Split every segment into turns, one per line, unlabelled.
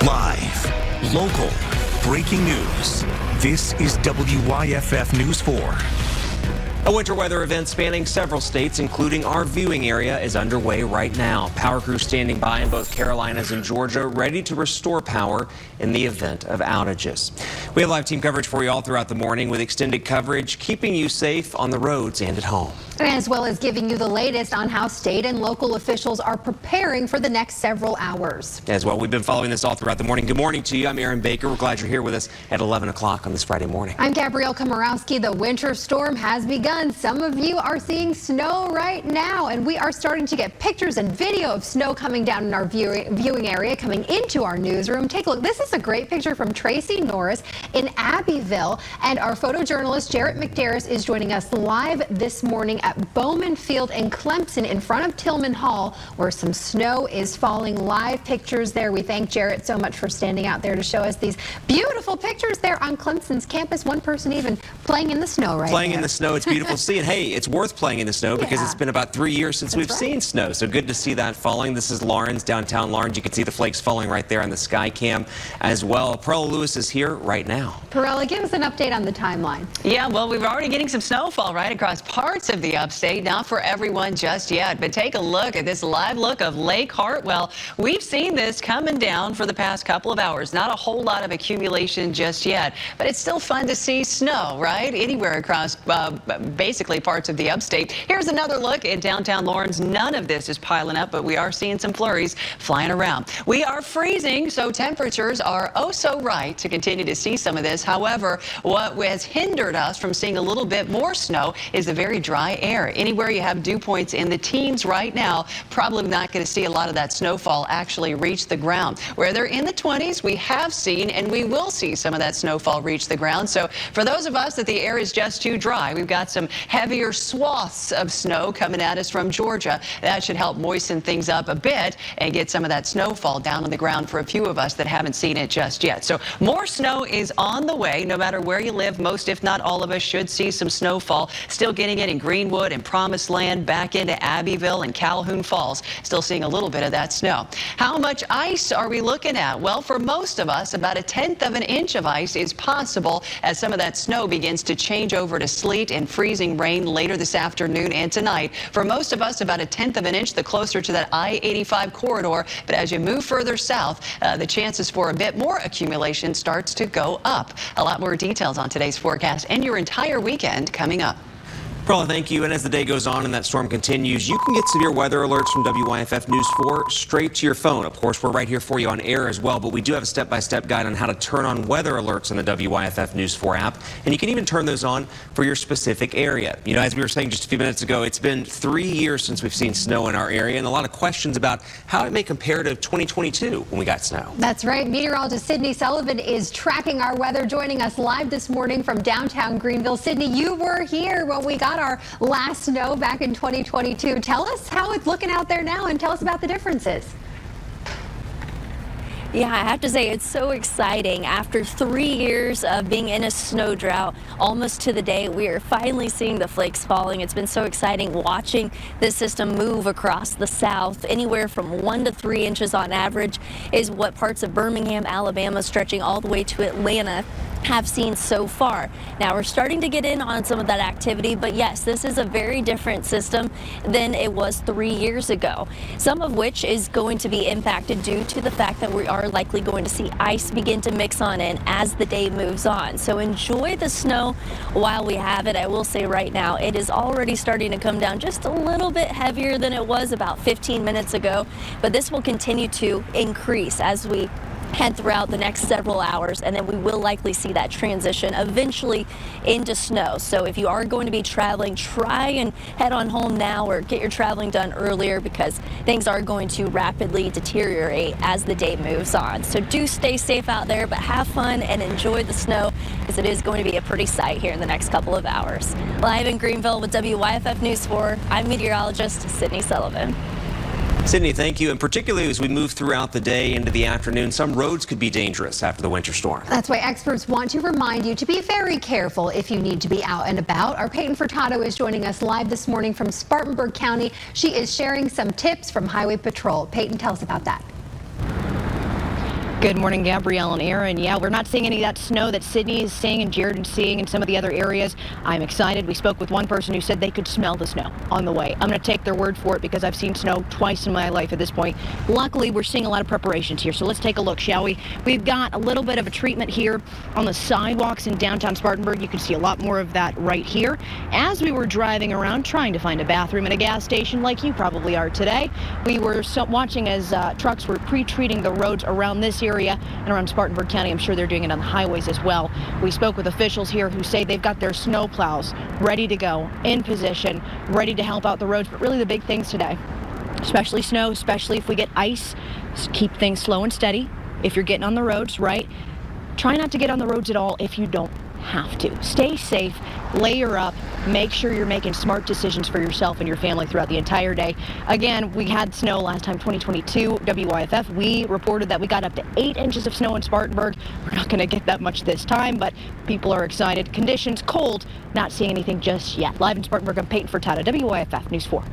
Live, local, breaking news. This is WYFF News 4.
A winter weather event spanning several states, including our viewing area, is underway right now. Power crews standing by in both Carolinas and Georgia, ready to restore power in the event of outages. We have live team coverage for you all throughout the morning with extended coverage, keeping you safe on the roads and at home.
As well as giving you the latest on how state and local officials are preparing for the next several hours.
As well, we've been following this all throughout the morning. Good morning to you. I'm Aaron Baker. We're glad you're here with us at 11 o'clock on this Friday morning.
I'm Gabrielle Komorowski. The winter storm has begun. Some of you are seeing snow right now, and we are starting to get pictures and video of snow coming down in our viewing area, coming into our newsroom. Take a look. This is a great picture from Tracy Norris in Abbeville, and our photojournalist Jarrett McDarris is joining us live this morning at Bowman Field in Clemson in front of Tillman Hall, where some snow is falling. Live pictures there. We thank Jarrett so much for standing out there to show us these beautiful pictures there on Clemson's campus. One person even playing in the snow right
Playing
there.
in the snow. It's beautiful to see. And hey, it's worth playing in the snow because it's been about 3 years since we've seen snow. So good to see that falling. This is Lawrence, downtown Lawrence. You can see the flakes falling right there on the sky cam as well. Perella Lewis is here right now.
Perella, give us an update on the timeline.
Yeah, well, we're already getting some snowfall right across parts of the upstate. Not for everyone just yet, but take a look at this live look of Lake Hartwell. We've seen this coming down for the past couple of hours. Not a whole lot of accumulation just yet, but it's still fun to see snow, right? Anywhere across basically parts of the upstate. Here's another look at downtown Lawrence. None of this is piling up, but we are seeing some flurries flying around. We are freezing, so temperatures are oh so right to continue to see some of this. However, what has hindered us from seeing a little bit more snow is the very dry air. Anywhere you have dew points in the teens right now, probably not going to see a lot of that snowfall actually reach the ground. Where they're in the 20s, we have seen and we will see some of that snowfall reach the ground. So for those of us that the air is just too dry, we've got some heavier swaths of snow coming at us from Georgia. That should help moisten things up a bit and get some of that snowfall down on the ground for a few of us that haven't seen it just yet. So more snow is on the way. No matter where you live, most if not all of us should see some snowfall. Still getting it in Greenwood and Promised Land, back into Abbeville and Calhoun Falls. Still seeing a little bit of that snow. How much ice are we looking at? Well, for most of us, about 1/10 of an inch of ice is possible as some of that snow begins to change over to sleet and freezing rain later this afternoon and tonight. For most of us, about 1/10 of an inch, the closer to that I-85 corridor. But as you move further south, the chances for a bit more accumulation starts to go up. A lot more details on today's forecast and your entire weekend coming up.
Perella, thank you. And as the day goes on and that storm continues, you can get severe weather alerts from WYFF News 4 straight to your phone. Of course, we're right here for you on air as well, but we do have a step-by-step guide on how to turn on weather alerts on the WYFF News 4 app. And you can even turn those on for your specific area. You know, as we were saying just a few minutes ago, it's been 3 years since we've seen snow in our area, and a lot of questions about how it may compare to 2022 when we got snow.
That's right. Meteorologist Sydney Sullivan is tracking our weather, joining us live this morning from downtown Greenville. Sydney, you were here when we got our last snow back in 2022. Tell us how it's looking out there now and tell us about the differences.
Yeah, I have to say it's so exciting. After 3 years of being in a snow drought, almost to the day, we are finally seeing the flakes falling. It's been so exciting watching this system move across the south. Anywhere from 1 to 3 inches on average is what parts of Birmingham, Alabama, stretching all the way to Atlanta, have seen so far. Now we're starting to get in on some of that activity, but yes, this is a very different system than it was 3 years ago, some of which is going to be impacted due to the fact that we are likely going to see ice begin to mix on in as the day moves on. So enjoy the snow while we have it. I will say right now it is already starting to come down just a little bit heavier than it was about 15 minutes ago, but this will continue to increase as we head throughout the next several hours, and then we will likely see that transition eventually into snow. So if you are going to be traveling, try and head on home now or get your traveling done earlier, because things are going to rapidly deteriorate as the day moves on. So do stay safe out there, but have fun and enjoy the snow, because it is going to be a pretty sight here in the next couple of hours. Live in Greenville with WYFF News 4, I'm meteorologist Sydney Sullivan.
Sydney, thank you. And particularly as we move throughout the day into the afternoon, some roads could be dangerous after the winter storm.
That's why experts want to remind you to be very careful if you need to be out and about. Our Peyton Furtado is joining us live this morning from Spartanburg County. She is sharing some tips from Highway Patrol. Peyton, tell us about that.
Good morning, Gabrielle and Aaron. Yeah, we're not seeing any of that snow that Sydney is seeing and Jared is seeing in some of the other areas. I'm excited. We spoke with one person who said they could smell the snow on the way. I'm going to take their word for it because I've seen snow twice in my life at this point. Luckily, we're seeing a lot of preparations here. So let's take a look, shall we? We've got a little bit of a treatment here on the sidewalks in downtown Spartanburg. You can see a lot more of that right here. As we were driving around trying to find a bathroom at a gas station like you probably are today, we were watching as trucks were pre-treating the roads around this area and around Spartanburg County. I'm sure they're doing it on the highways as well. We spoke with officials here who say they've got their snow plows ready to go, in position, ready to help out the roads. But really the big things today, especially snow, especially if we get ice, keep things slow and steady. If you're getting on the roads, right? Try not to get on the roads at all if you don't have to. Stay safe, layer up, make sure you're making smart decisions for yourself and your family throughout the entire day. Again, we had snow last time, 2022, WYFF. We reported that we got up to 8 inches of snow in Spartanburg. We're not going to get that much this time, but people are excited. Conditions cold, not seeing anything just yet. Live in Spartanburg, I'm Peyton Furtado, WYFF News 4.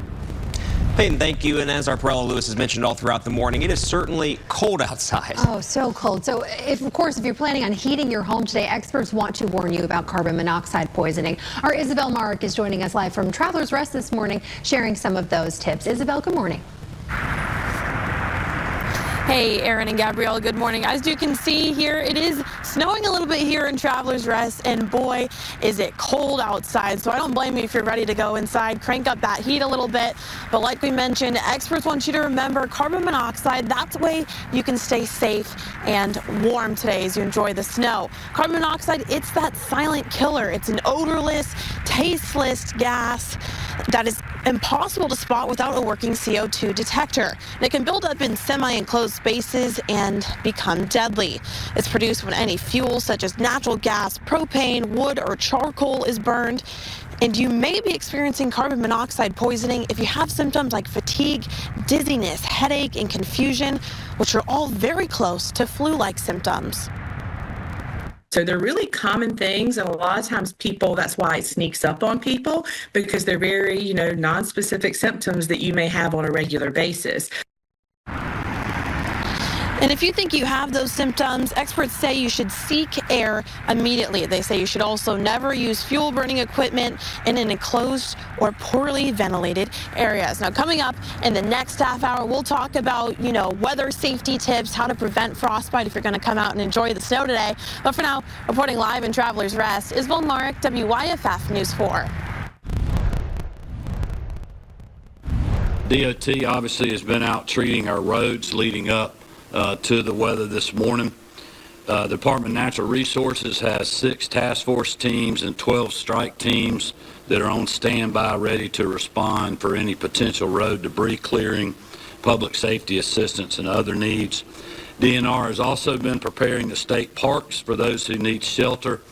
Peyton, thank you. And as our Perella Lewis has mentioned all throughout the morning, it is certainly cold outside.
Oh, so cold. So, of course, if you're planning on heating your home today, experts want to warn you about carbon monoxide poisoning. Our Isabel Mark is joining us live from Travelers Rest this morning, sharing some of those tips. Isabel, good morning.
Hey, Aaron and Gabrielle, good morning. As you can see here, it is snowing a little bit here in Travelers Rest, and boy, is it cold outside. So I don't blame you if you're ready to go inside, crank up that heat a little bit. But like we mentioned, experts want you to remember carbon monoxide. That's the way you can stay safe and warm today as you enjoy the snow. Carbon monoxide, it's that silent killer. It's an odorless, tasteless gas that is impossible to spot without a working CO2 detector. And it can build up in semi-enclosed spaces and become deadly. It's produced when any fuel such as natural gas, propane, wood, or charcoal is burned. And you may be experiencing carbon monoxide poisoning if you have symptoms like fatigue, dizziness, headache, and confusion, which are all very close to flu-like symptoms.
So they're really common things, and a lot of times people, that's why it sneaks up on people, because they're very, non-specific symptoms that you may have on a regular basis.
And if you think you have those symptoms, experts say you should seek air immediately. They say you should also never use fuel burning equipment in an enclosed or poorly ventilated areas. Now, coming up in the next half hour, we'll talk about, weather safety tips, how to prevent frostbite if you're going to come out and enjoy the snow today. But for now, reporting live in Travelers Rest, Isabel Mark, WYFF News 4.
DOT obviously has been out treating our roads leading up to the weather this morning. The Department of Natural Resources has 6 task force teams and 12 strike teams that are on standby ready to respond for any potential road debris clearing, public safety assistance, and other needs. DNR has also been preparing the state parks for those who need shelter.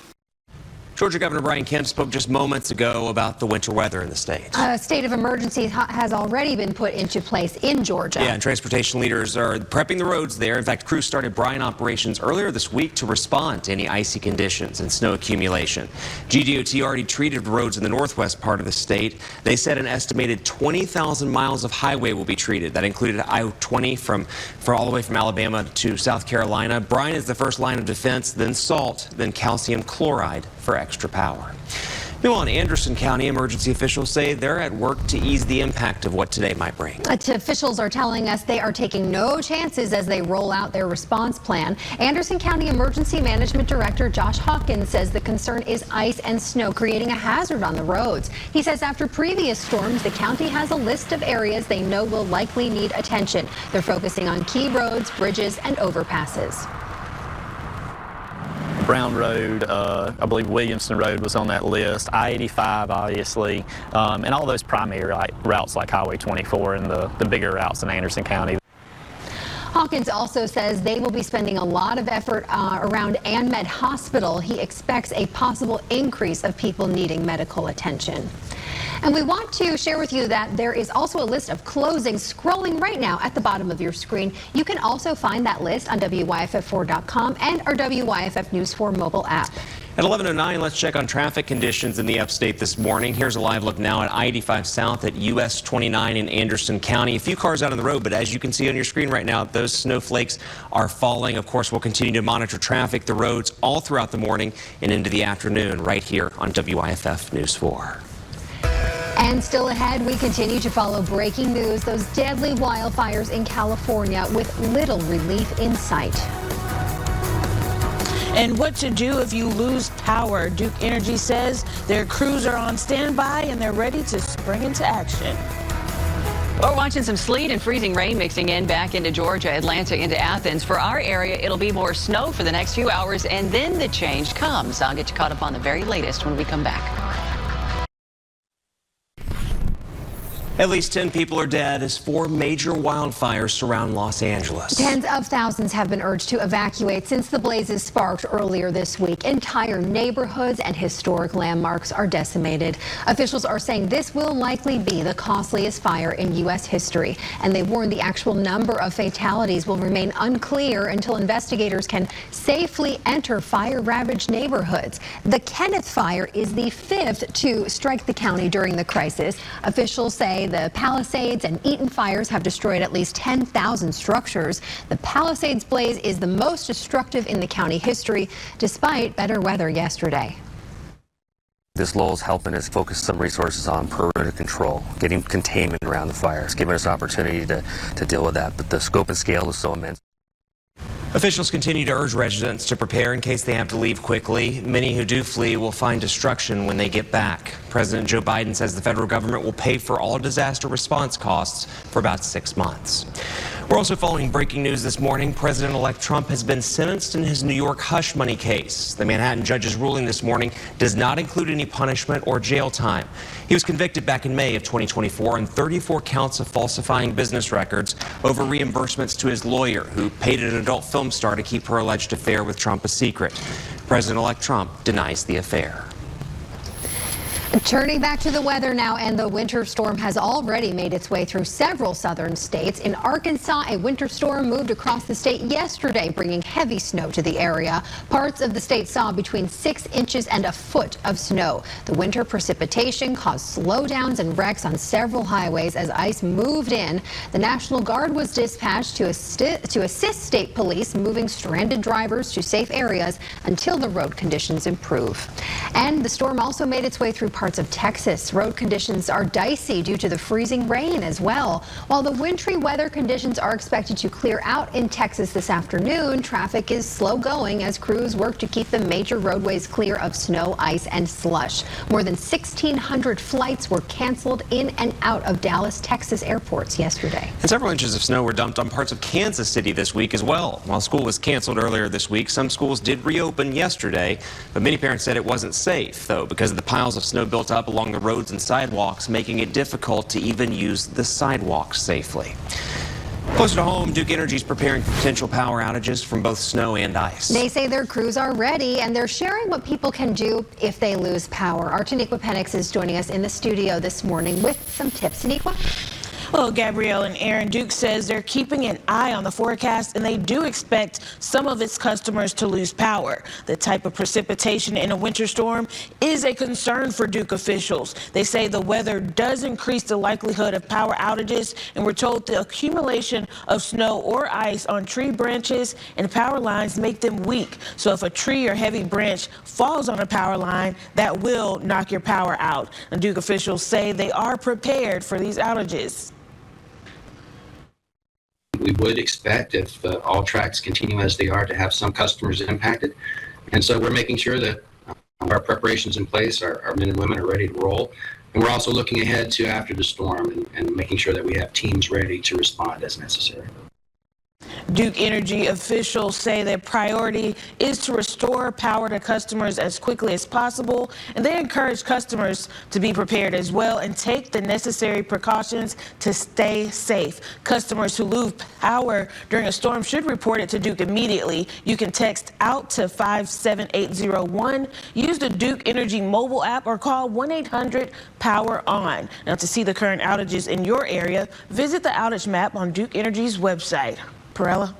Georgia Governor Brian Kemp spoke just moments ago about the winter weather in the state.
A state of emergency has already been put into place in Georgia.
Yeah, and transportation leaders are prepping the roads there. In fact, crews started brine operations earlier this week to respond to any icy conditions and snow accumulation. GDOT already treated roads in the northwest part of the state. They said an estimated 20,000 miles of highway will be treated. That included I-20 from all the way from Alabama to South Carolina. Brine is the first line of defense, then salt, then calcium chloride for extra power. Meanwhile, in Anderson County, emergency officials say they're at work to ease the impact of what today might bring.
Officials are telling us they are taking no chances as they roll out their response plan. Anderson County Emergency Management Director Josh Hawkins says the concern is ice and snow creating a hazard on the roads. He says after previous storms, the county has a list of areas they know will likely need attention. They're focusing on key roads, bridges, and overpasses.
Brown Road, I believe Williamson Road was on that list, I-85 obviously, and all those primary routes like Highway 24 and the bigger routes in Anderson County.
Hawkins also says they will be spending a lot of effort around AnMed Hospital. He expects a possible increase of people needing medical attention. And we want to share with you that there is also a list of closings scrolling right now at the bottom of your screen. You can also find that list on WYFF4.com and our WYFF News 4 mobile app.
At 11:09, let's check on traffic conditions in the upstate this morning. Here's a live look now at I-85 South at US 29 in Anderson County. A few cars out on the road, but as you can see on your screen right now, those snowflakes are falling. Of course, we'll continue to monitor traffic, the roads all throughout the morning and into the afternoon right here on WYFF News 4.
And still ahead, we continue to follow breaking news, those deadly wildfires in California with little relief in sight.
And what to do if you lose power. Duke Energy says their crews are on standby and they're ready to spring into action.
We're watching some sleet and freezing rain mixing in back into Georgia, Atlanta, into Athens. For our area, it'll be more snow for the next few hours, and then the change comes. I'll get you caught up on the very latest when we come back.
At least 10 people are dead as 4 major wildfires surround Los Angeles.
Tens of thousands have been urged to evacuate since the blazes sparked earlier this week. Entire neighborhoods and historic landmarks are decimated. Officials are saying this will likely be the costliest fire in U.S. history, and they warn the actual number of fatalities will remain unclear until investigators can safely enter fire-ravaged neighborhoods. The Kenneth Fire is the 5th to strike the county during the crisis. Officials say the Palisades and Eaton fires have destroyed at least 10,000 structures. The Palisades blaze is the most destructive in the county history, despite better weather yesterday.
This lull is helping us focus some resources on perimeter control, getting containment around the fires, giving us opportunity to deal with that. But the scope and scale is so immense.
Officials continue to urge residents to prepare in case they have to leave quickly. Many who do flee will find destruction when they get back. President Joe Biden says the federal government will pay for all disaster response costs for about 6 months. We're also following breaking news this morning. President-elect Trump has been sentenced in his New York hush money case. The Manhattan judge's ruling this morning does not include any punishment or jail time. He was convicted back in May of 2024 on 34 counts of falsifying business records over reimbursements to his lawyer, who paid an adult film star to keep her alleged affair with Trump a secret. President-elect Trump denies the affair.
Turning back to the weather now, and the winter storm has already made its way through several southern states. In Arkansas, a winter storm moved across the state yesterday, bringing heavy snow to the area. Parts of the state saw between 6 inches and a foot of snow. The winter precipitation caused slowdowns and wrecks on several highways as ice moved in. The National Guard was dispatched to assist state police moving stranded drivers to safe areas until the road conditions improve. And the storm also made its way through parts of Texas. Road conditions are dicey due to the freezing rain as well. While the wintry weather conditions are expected to clear out in Texas this afternoon, traffic is slow going as crews work to keep the major roadways clear of snow, ice, and slush. More than 1,600 flights were canceled in and out of Dallas, Texas airports yesterday.
And several inches of snow were dumped on parts of Kansas City this week as well. While school was canceled earlier this week, some schools did reopen yesterday, but many parents said it wasn't safe, though, because of the piles of snow built up along the roads and sidewalks, making it difficult to even use the sidewalks safely. Closer to home, Duke Energy is preparing for potential power outages from both snow and ice.
They say their crews are ready, and they're sharing what people can do if they lose power. Our Taniqua Penix is joining us in the studio this morning with some tips. Taniqua?
Well, Gabrielle and Aaron, Duke says they're keeping an eye on the forecast, and they do expect some of its customers to lose power. The type of precipitation in a winter storm is a concern for Duke officials. They say the weather does increase the likelihood of power outages, and we're told the accumulation of snow or ice on tree branches and power lines make them weak. So if a tree or heavy branch falls on a power line, that will knock your power out. And Duke officials say they are prepared for these outages.
We would expect, if all tracks continue as they are, to have some customers impacted. And so we're making sure that our preparations in place, our men and women are ready to roll. And we're also looking ahead to after the storm and making sure that we have teams ready to respond as necessary.
Duke Energy officials say their priority is to restore power to customers as quickly as possible, and they encourage customers to be prepared as well and take the necessary precautions to stay safe. Customers who lose power during a storm should report it to Duke immediately. You can text out to 57801, use the Duke Energy mobile app, or call 1-800-POWER-ON. Now, to see the current outages in your area, visit the outage map on Duke Energy's website. Perella.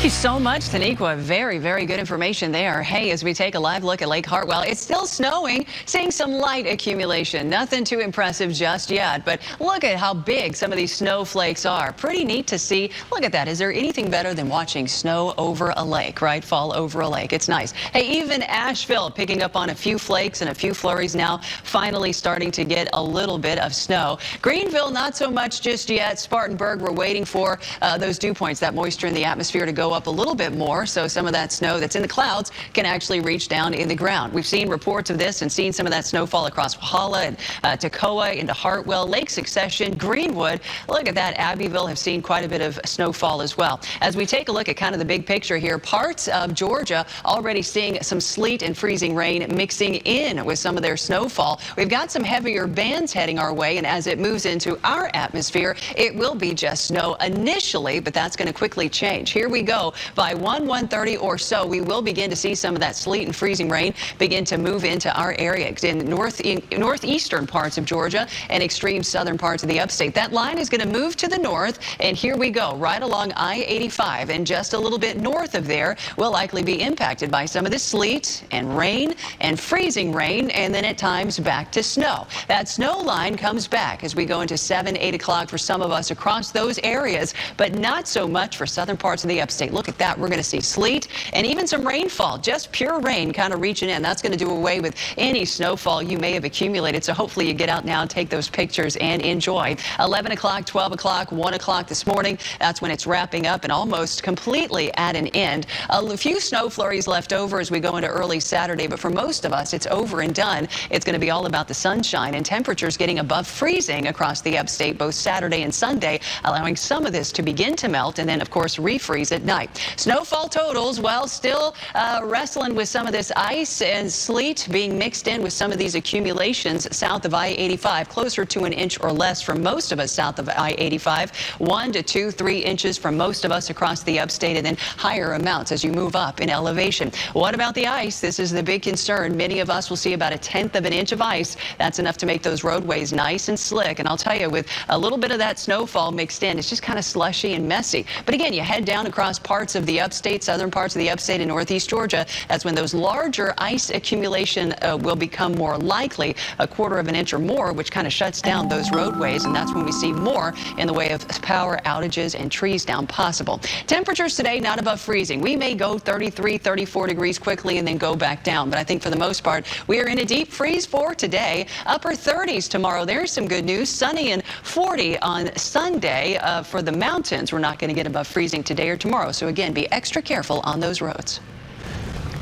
Thank you so much, Taniqua. Very, very good information there. Hey, as we take a live look at Lake Hartwell, it's still snowing, seeing some light accumulation. Nothing too impressive just yet, but look at how big some of these snowflakes are. Pretty neat to see. Look at that. Is there anything better than watching snow over a lake, right? Fall over a lake. It's nice. Hey, even Asheville picking up on a few flakes and a few flurries now, finally starting to get a little bit of snow. Greenville, not so much just yet. Spartanburg, we're waiting for those dew points, that moisture in the atmosphere to go up a little bit more, so some of that snow that's in the clouds can actually reach down in the ground. We've seen reports of this and seen some of that snowfall across Walhalla and Toccoa into Hartwell, Lake Succession, Greenwood. Look at that. Abbeville have seen quite a bit of snowfall as well. As we take a look at kind of the big picture here, parts of Georgia already seeing some sleet and freezing rain mixing in with some of their snowfall. We've got some heavier bands heading our way, and as it moves into our atmosphere, it will be just snow initially, but that's going to quickly change. Here we go. By 1:30 or so, we will begin to see some of that sleet and freezing rain begin to move into our area in northeastern parts of Georgia and extreme southern parts of the upstate. That line is going to move to the north, and here we go, right along I-85, and just a little bit north of there will likely be impacted by some of this sleet and rain and freezing rain, and then at times back to snow. That snow line comes back as we go into 7, 8 o'clock for some of us across those areas, but not so much for southern parts of the upstate. Look at that. We're going to see sleet and even some rainfall, just pure rain kind of reaching in. That's going to do away with any snowfall you may have accumulated. So hopefully you get out now and take those pictures and enjoy. 11 o'clock, 12 o'clock, 1 o'clock this morning. That's when it's wrapping up and almost completely at an end. A few snow flurries left over as we go into early Saturday, but for most of us, it's over and done. It's going to be all about the sunshine and temperatures getting above freezing across the upstate both Saturday and Sunday, allowing some of this to begin to melt and then, of course, refreeze at night. Snowfall totals, well, still wrestling with some of this ice and sleet being mixed in with some of these accumulations south of I-85, closer to an inch or less for most of us south of I-85, 1 to 2, 3 inches for most of us across the upstate, and then higher amounts as you move up in elevation. What about the ice? This is the big concern. Many of us will see about 1/10 of an inch of ice. That's enough to make those roadways nice and slick, and I'll tell you, with a little bit of that snowfall mixed in, it's just kind of slushy and messy. But again, you head down across parts of the upstate, southern parts of the upstate and northeast Georgia, that's when those larger ice accumulation will become more likely, 1/4 of an inch or more, which kind of shuts down those roadways, and that's when we see more in the way of power outages and trees down possible. Temperatures today not above freezing. We may go 33, 34 degrees quickly and then go back down, but I think for the most part, we are in a deep freeze for today. Upper 30s tomorrow. There's some good news. Sunny and 40 on Sunday. For the mountains, we're not going to get above freezing today or tomorrow. So again, be extra careful on those roads.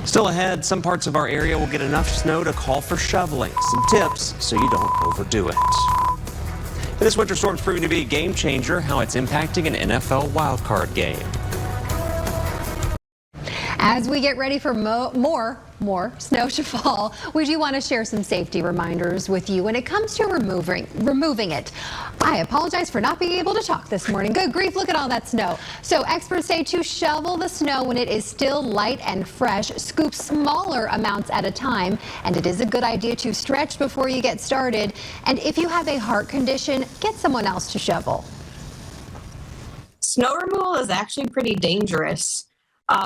Still ahead, some parts of our area will get enough snow to call for shoveling. Some tips so you don't overdo it. And this winter storm is proving to be a game changer, how it's impacting an NFL wildcard game.
As we get ready for more snow to fall, we do want to share some safety reminders with you when it comes to removing it. I apologize for not being able to talk this morning. Good grief, look at all that snow. So experts say to shovel the snow when it is still light and fresh, scoop smaller amounts at a time, and it is a good idea to stretch before you get started. And if you have a heart condition, get someone else to shovel.
Snow removal is actually pretty dangerous.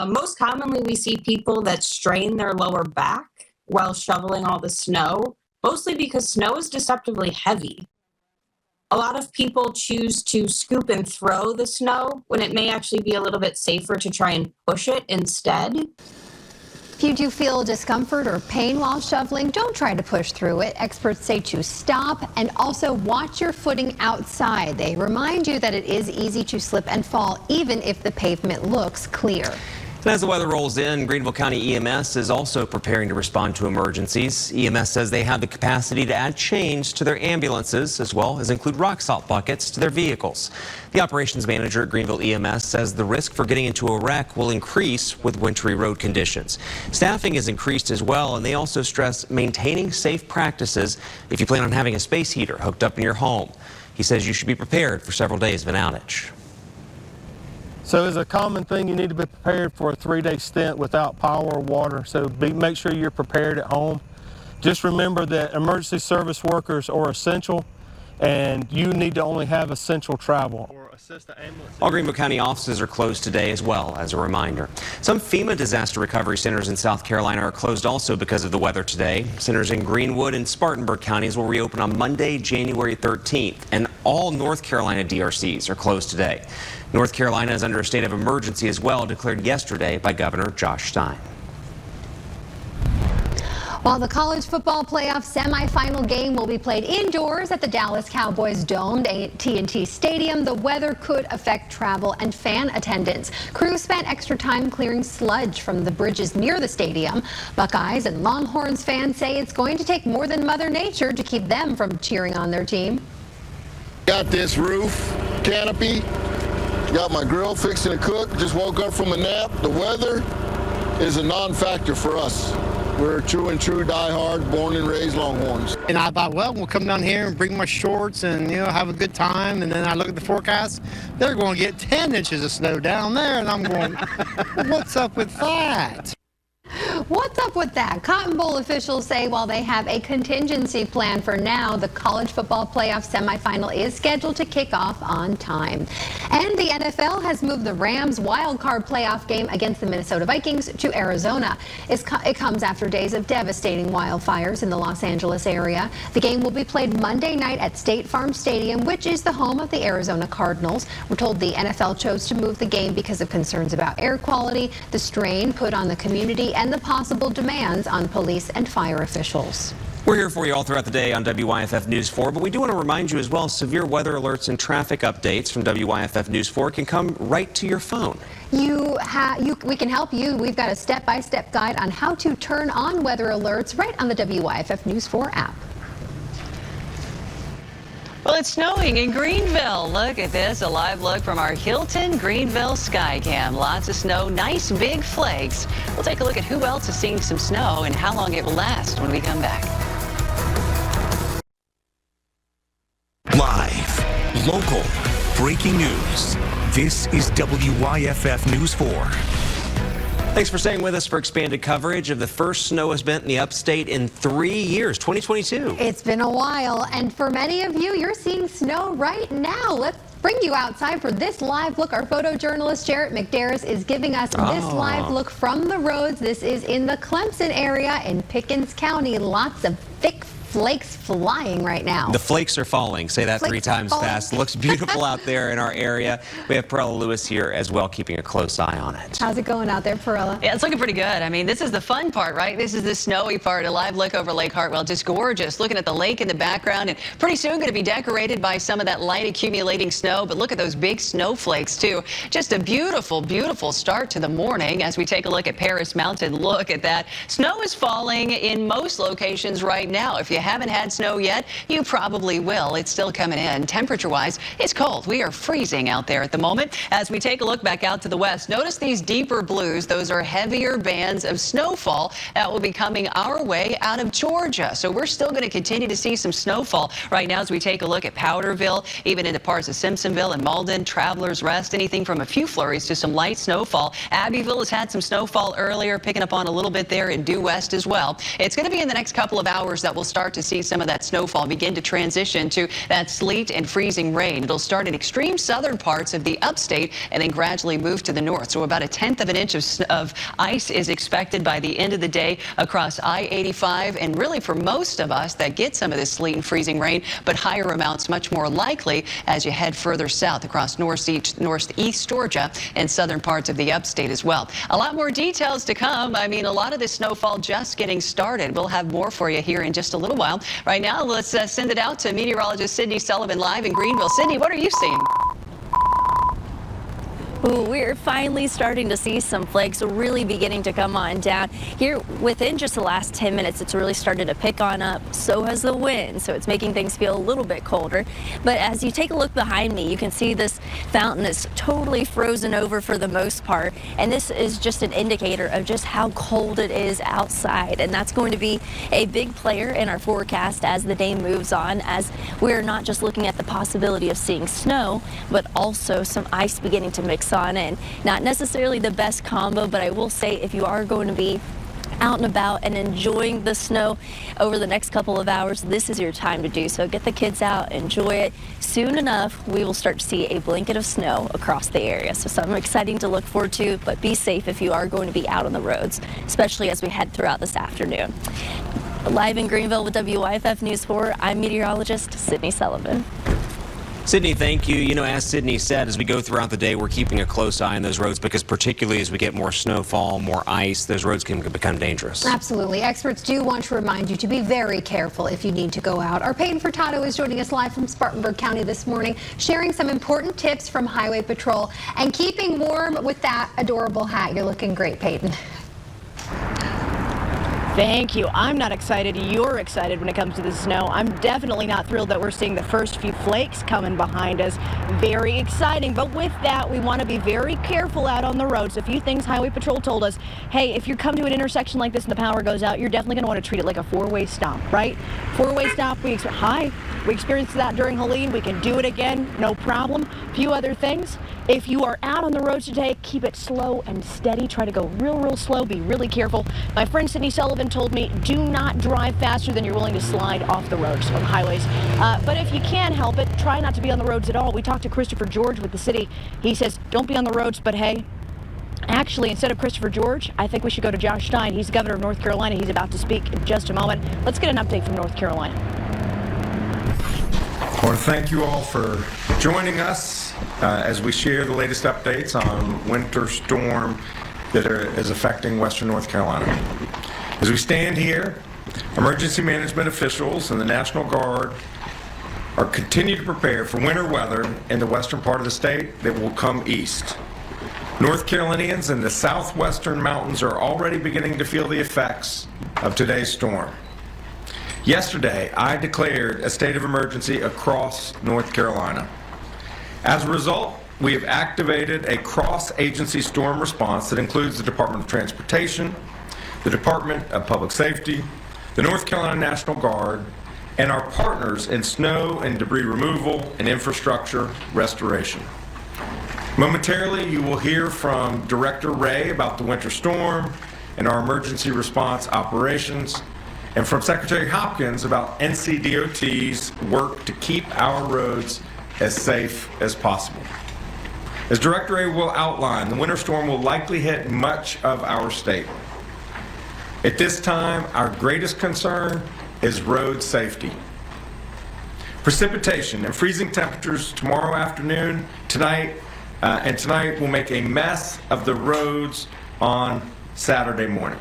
Most commonly, we see people that strain their lower back while shoveling all the snow, mostly because snow is deceptively heavy. A lot of people choose to scoop and throw the snow when it may actually be a little bit safer to try and push it instead.
If you do feel discomfort or pain while shoveling, don't try to push through it. Experts say to stop and also watch your footing outside. They remind you that it is easy to slip and fall even if the pavement looks clear.
And as the weather rolls in, Greenville County EMS is also preparing to respond to emergencies. EMS says they have the capacity to add chains to their ambulances, as well as include rock salt buckets to their vehicles. The operations manager at Greenville EMS says the risk for getting into a wreck will increase with wintry road conditions. Staffing is increased as well, and they also stress maintaining safe practices if you plan on having a space heater hooked up in your home. He says you should be prepared for several days of an outage.
So as a common thing, you need to be prepared for a 3-day stint without power or water. So make sure you're prepared at home. Just remember that emergency service workers are essential, and you need to only have essential travel.
All Greenville County offices are closed today as well, as a reminder. Some FEMA disaster recovery centers in South Carolina are closed also because of the weather today. Centers in Greenwood and Spartanburg counties will reopen on Monday, January 13th, and all North Carolina DRCs are closed today. North Carolina is under a state of emergency as well, declared yesterday by Governor Josh Stein.
While the college football playoff semifinal game will be played indoors at the Dallas Cowboys domed AT&T Stadium, the weather could affect travel and fan attendance. Crews spent extra time clearing sludge from the bridges near the stadium. Buckeyes and Longhorns fans say it's going to take more than Mother Nature to keep them from cheering on their team.
Got this roof, canopy, got my grill fixing to cook, just woke up from a nap. The weather is a non-factor for us. We're true die-hard, born and raised Longhorns.
And I thought, well, we'll come down here and bring my shorts and, have a good time. And then I look at the forecast. They're going to get 10 inches of snow down there. And I'm going, what's up with that?
What's up with that? Cotton Bowl officials say while they have a contingency plan for now, the college football playoff semifinal is scheduled to kick off on time. And the NFL has moved the Rams wild card playoff game against the Minnesota Vikings to Arizona. It comes after days of devastating wildfires in the Los Angeles area. The game will be played Monday night at State Farm Stadium, which is the home of the Arizona Cardinals. We're told the NFL chose to move the game because of concerns about air quality, the strain put on the community, and the possible demands on police and fire officials.
We're here for you all throughout the day on WYFF News 4, but we do want to remind you as well, severe weather alerts and traffic updates from WYFF News 4 can come right to your phone.
We can help you. We've got a step-by-step guide on how to turn on weather alerts right on the WYFF News 4 app.
Well, it's snowing in Greenville. Look at this, a live look from our Hilton Greenville Skycam. Lots of snow, nice big flakes. We'll take a look at who else is seeing some snow and how long it will last when we come back.
Live, local, breaking news. This is WYFF News 4.
Thanks for staying with us for expanded coverage of the first snow event in the upstate in 3 years, 2022.
It's been a while, and for many of you, you're seeing snow right now. Let's bring you outside for this live look. Our photojournalist Jarrett McDarris is giving us this live look from the roads. This is in the Clemson area in Pickens County. Lots of thick flakes flying right now.
The flakes are falling. Say that 3 times fast. Looks beautiful out there in our area. We have Perella Lewis here as well, keeping a close eye on it.
How's it going out there, Perella?
Yeah, it's looking pretty good. I mean, this is the fun part, right? This is the snowy part. A live look over Lake Hartwell. Just gorgeous. Looking at the lake in the background, and pretty soon going to be decorated by some of that light accumulating snow. But look at those big snowflakes, too. Just a beautiful, beautiful start to the morning as we take a look at Paris Mountain. Look at that. Snow is falling in most locations right now. If you haven't had snow yet, you probably will. It's still coming in. Temperature-wise, it's cold. We are freezing out there at the moment. As we take a look back out to the west, notice these deeper blues. Those are heavier bands of snowfall that will be coming our way out of Georgia. So we're still going to continue to see some snowfall right now as we take a look at Powderville, even into parts of Simpsonville and Malden, Travelers Rest, anything from a few flurries to some light snowfall. Abbeville has had some snowfall earlier, picking up on a little bit there in due west as well. It's going to be in the next couple of hours that we'll start to see some of that snowfall begin to transition to that sleet and freezing rain. It'll start in extreme southern parts of the upstate and then gradually move to the north. So about 1/10 of an inch of ice is expected by the end of the day across I-85, and really for most of us that get some of this sleet and freezing rain, but higher amounts much more likely as you head further south across northeast Georgia and southern parts of the upstate as well. A lot more details to come. I mean, a lot of this snowfall just getting started. We'll have more for you here in just a little while. Right now, let's send it out to meteorologist Sydney Sullivan live in Greenville. Sydney, what are you seeing?
Ooh, we're finally starting to see some flakes really beginning to come on down. Here, within just the last 10 minutes, it's really started to pick on up. So has the wind, so it's making things feel a little bit colder. But as you take a look behind me, you can see this fountain is totally frozen over for the most part. And this is just an indicator of just how cold it is outside. And that's going to be a big player in our forecast as the day moves on, as we're not just looking at the possibility of seeing snow, but also some ice beginning to mix on in. Not necessarily the best combo, but I will say if you are going to be out and about and enjoying the snow over the next couple of hours, this is your time to do so. Get the kids out, enjoy it. Soon enough, we will start to see a blanket of snow across the area. So something exciting to look forward to, but be safe if you are going to be out on the roads, especially as we head throughout this afternoon. Live in Greenville with WYFF News 4, I'm meteorologist Sydney Sullivan.
Sydney, thank you. You know, as Sydney said, as we go throughout the day, we're keeping a close eye on those roads because particularly as we get more snowfall, more ice, those roads can become dangerous.
Absolutely. Experts do want to remind you to be very careful if you need to go out. Our Peyton Furtado is joining us live from Spartanburg County this morning, sharing some important tips from Highway Patrol and keeping warm with that adorable hat. You're looking great, Peyton.
Thank you. I'm not excited. You're excited when it comes to the snow. I'm definitely not thrilled that we're seeing the first few flakes coming behind us. Very exciting. But with that, we want to be very careful out on the roads. A few things Highway Patrol told us. Hey, if you come to an intersection like this and the power goes out, you're definitely going to want to treat it like a four-way stop, right? Four-way stop. We experienced that during Helene. We can do it again. No problem. A few other things. If you are out on the roads today, keep it slow and steady. Try to go real slow. Be really careful. My friend Sydney Sullivan told me do not drive faster than you're willing to slide off the roads on highways. But if you can help it, try not to be on the roads at all. We talked to Christopher George with the city. He says don't be on the roads, but hey, actually, instead of Christopher George, I think we should go to Josh Stein. He's the governor of North Carolina. He's about to speak in just a moment. Let's get an update from North Carolina.
I want to thank you all for joining us as we share the latest updates on winter storm that is affecting Western North Carolina. As we stand here, emergency management officials and the National Guard are continuing to prepare for winter weather in the western part of the state that will come east. North Carolinians in the southwestern mountains are already beginning to feel the effects of today's storm. Yesterday, I declared a state of emergency across North Carolina. As a result, we have activated a cross-agency storm response that includes the Department of Transportation, the Department of Public Safety, the North Carolina National Guard, and our partners in snow and debris removal and infrastructure restoration. Momentarily, you will hear from Director Ray about the winter storm and our emergency response operations, and from Secretary Hopkins about NCDOT's work to keep our roads as safe as possible. As Director Ray will outline, the winter storm will likely hit much of our state. At this time, our greatest concern is road safety. Precipitation and freezing temperatures tomorrow afternoon, tonight will make a mess of the roads on Saturday morning.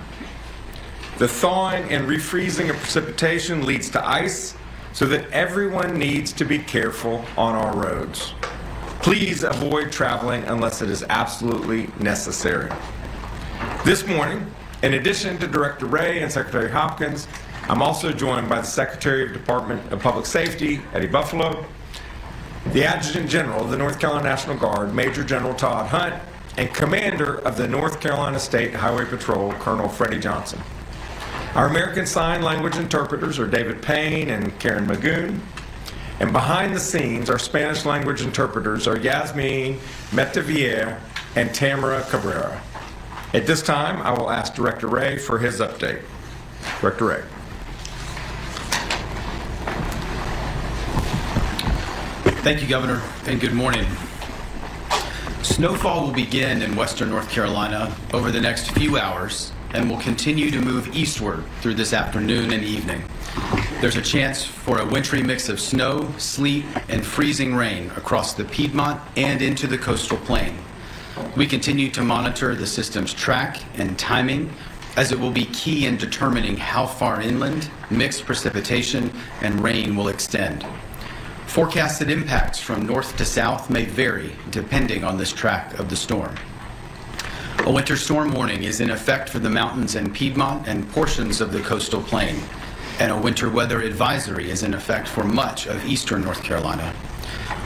The thawing and refreezing of precipitation leads to ice, so that everyone needs to be careful on our roads. Please avoid traveling unless it is absolutely necessary. This morning, in addition to Director Ray and Secretary Hopkins, I'm also joined by the Secretary of Department of Public Safety, Eddie Buffalo, the Adjutant General of the North Carolina National Guard, Major General Todd Hunt, and Commander of the North Carolina State Highway Patrol, Colonel Freddie Johnson. Our American Sign Language interpreters are David Payne and Karen Magoon. And behind the scenes, our Spanish language interpreters are Yasmin Metavier and Tamara Cabrera. At this time, I will ask Director Ray for his update. Director Ray.
Thank you, Governor, and good morning. Snowfall will begin in western North Carolina over the next few hours and will continue to move eastward through this afternoon and evening. There's a chance for a wintry mix of snow, sleet, and freezing rain across the Piedmont and into the coastal plain. We continue to monitor the system's track and timing, as it will be key in determining how far inland mixed precipitation and rain will extend. Forecasted impacts from north to south may vary depending on this track of the storm. A winter storm warning is in effect for the mountains and Piedmont and portions of the coastal plain, and a winter weather advisory is in effect for much of eastern North Carolina.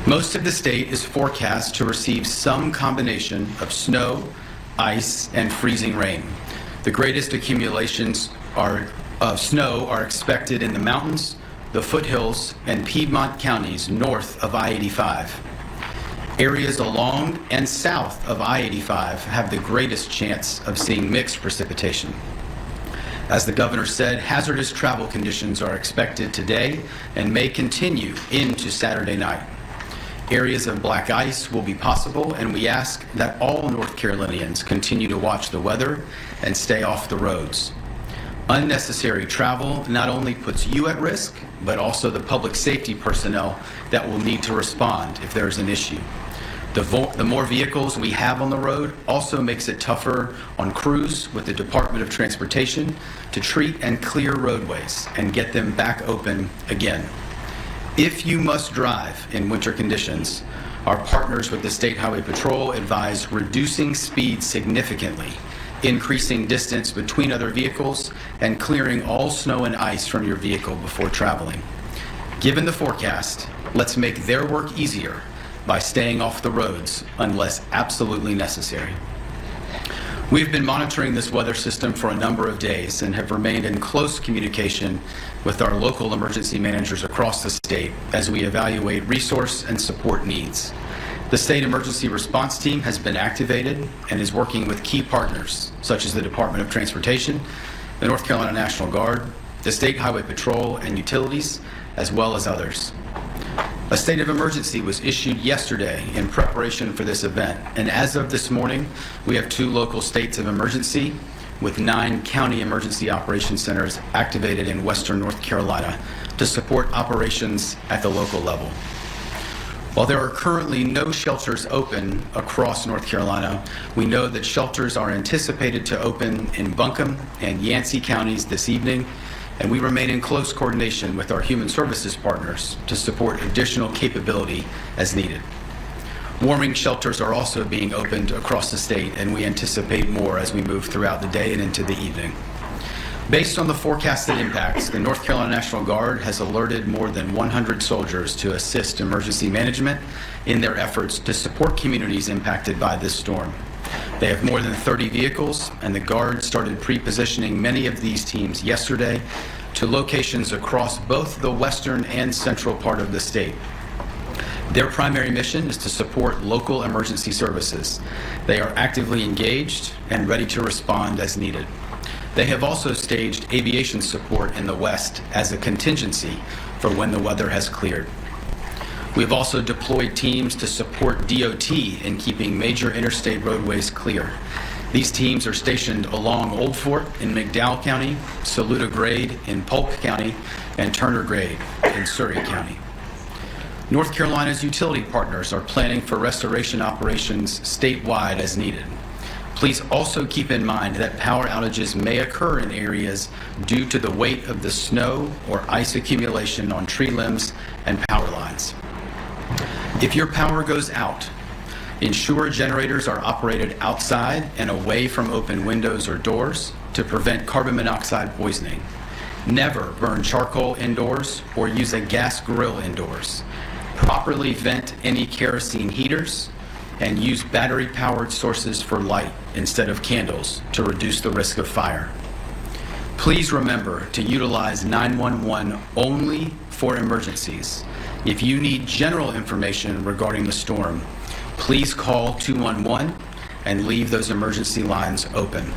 Most of the state is forecast to receive some combination of snow, ice, and freezing rain. The greatest accumulations of snow are expected in the mountains, the foothills, and Piedmont counties north of I-85. Areas along and south of I-85 have the greatest chance of seeing mixed precipitation. As the governor said, hazardous travel conditions are expected today and may continue into Saturday night. Areas of black ice will be possible, and we ask that all North Carolinians continue to watch the weather and stay off the roads. Unnecessary travel not only puts you at risk, but also the public safety personnel that will need to respond if there's an issue. The more vehicles we have on the road also makes it tougher on crews with the Department of Transportation to treat and clear roadways and get them back open again. If you must drive in winter conditions, our partners with the State Highway Patrol advise reducing speed significantly, increasing distance between other vehicles, and clearing all snow and ice from your vehicle before traveling. Given the forecast, let's make their work easier by staying off the roads unless absolutely necessary. We've been monitoring this weather system for a number of days and have remained in close communication with our local emergency managers across the state as we evaluate resource and support needs. The State Emergency Response Team has been activated and is working with key partners such as the Department of Transportation, the North Carolina National Guard, the State Highway Patrol and utilities, as well as others. A state of emergency was issued yesterday in preparation for this event, and as of this morning, we have 2 local states of emergency with 9 county emergency operations centers activated in Western North Carolina to support operations at the local level. While there are currently no shelters open across North Carolina, we know that shelters are anticipated to open in Buncombe and Yancey counties this evening, and we remain in close coordination with our human services partners to support additional capability as needed. Warming shelters are also being opened across the state, and we anticipate more as we move throughout the day and into the evening. Based on the forecasted impacts, the North Carolina National Guard has alerted more than 100 soldiers to assist emergency management in their efforts to support communities impacted by this storm. They have more than 30 vehicles, and the Guard started pre-positioning many of these teams yesterday to locations across both the western and central part of the state. Their primary mission is to support local emergency services. They are actively engaged and ready to respond as needed. They have also staged aviation support in the west as a contingency for when the weather has cleared. We have also deployed teams to support DOT in keeping major interstate roadways clear. These teams are stationed along Old Fort in McDowell County, Saluda Grade in Polk County, and Turner Grade in Surrey County. North Carolina's utility partners are planning for restoration operations statewide as needed. Please also keep in mind that power outages may occur in areas due to the weight of the snow or ice accumulation on tree limbs and power lines. If your power goes out, ensure generators are operated outside and away from open windows or doors to prevent carbon monoxide poisoning. Never burn charcoal indoors or use a gas grill indoors. Properly vent any kerosene heaters and use battery-powered sources for light instead of candles to reduce the risk of fire. Please remember to utilize 911 only for emergencies. If you need general information regarding the storm, please call 211 and leave those emergency lines open.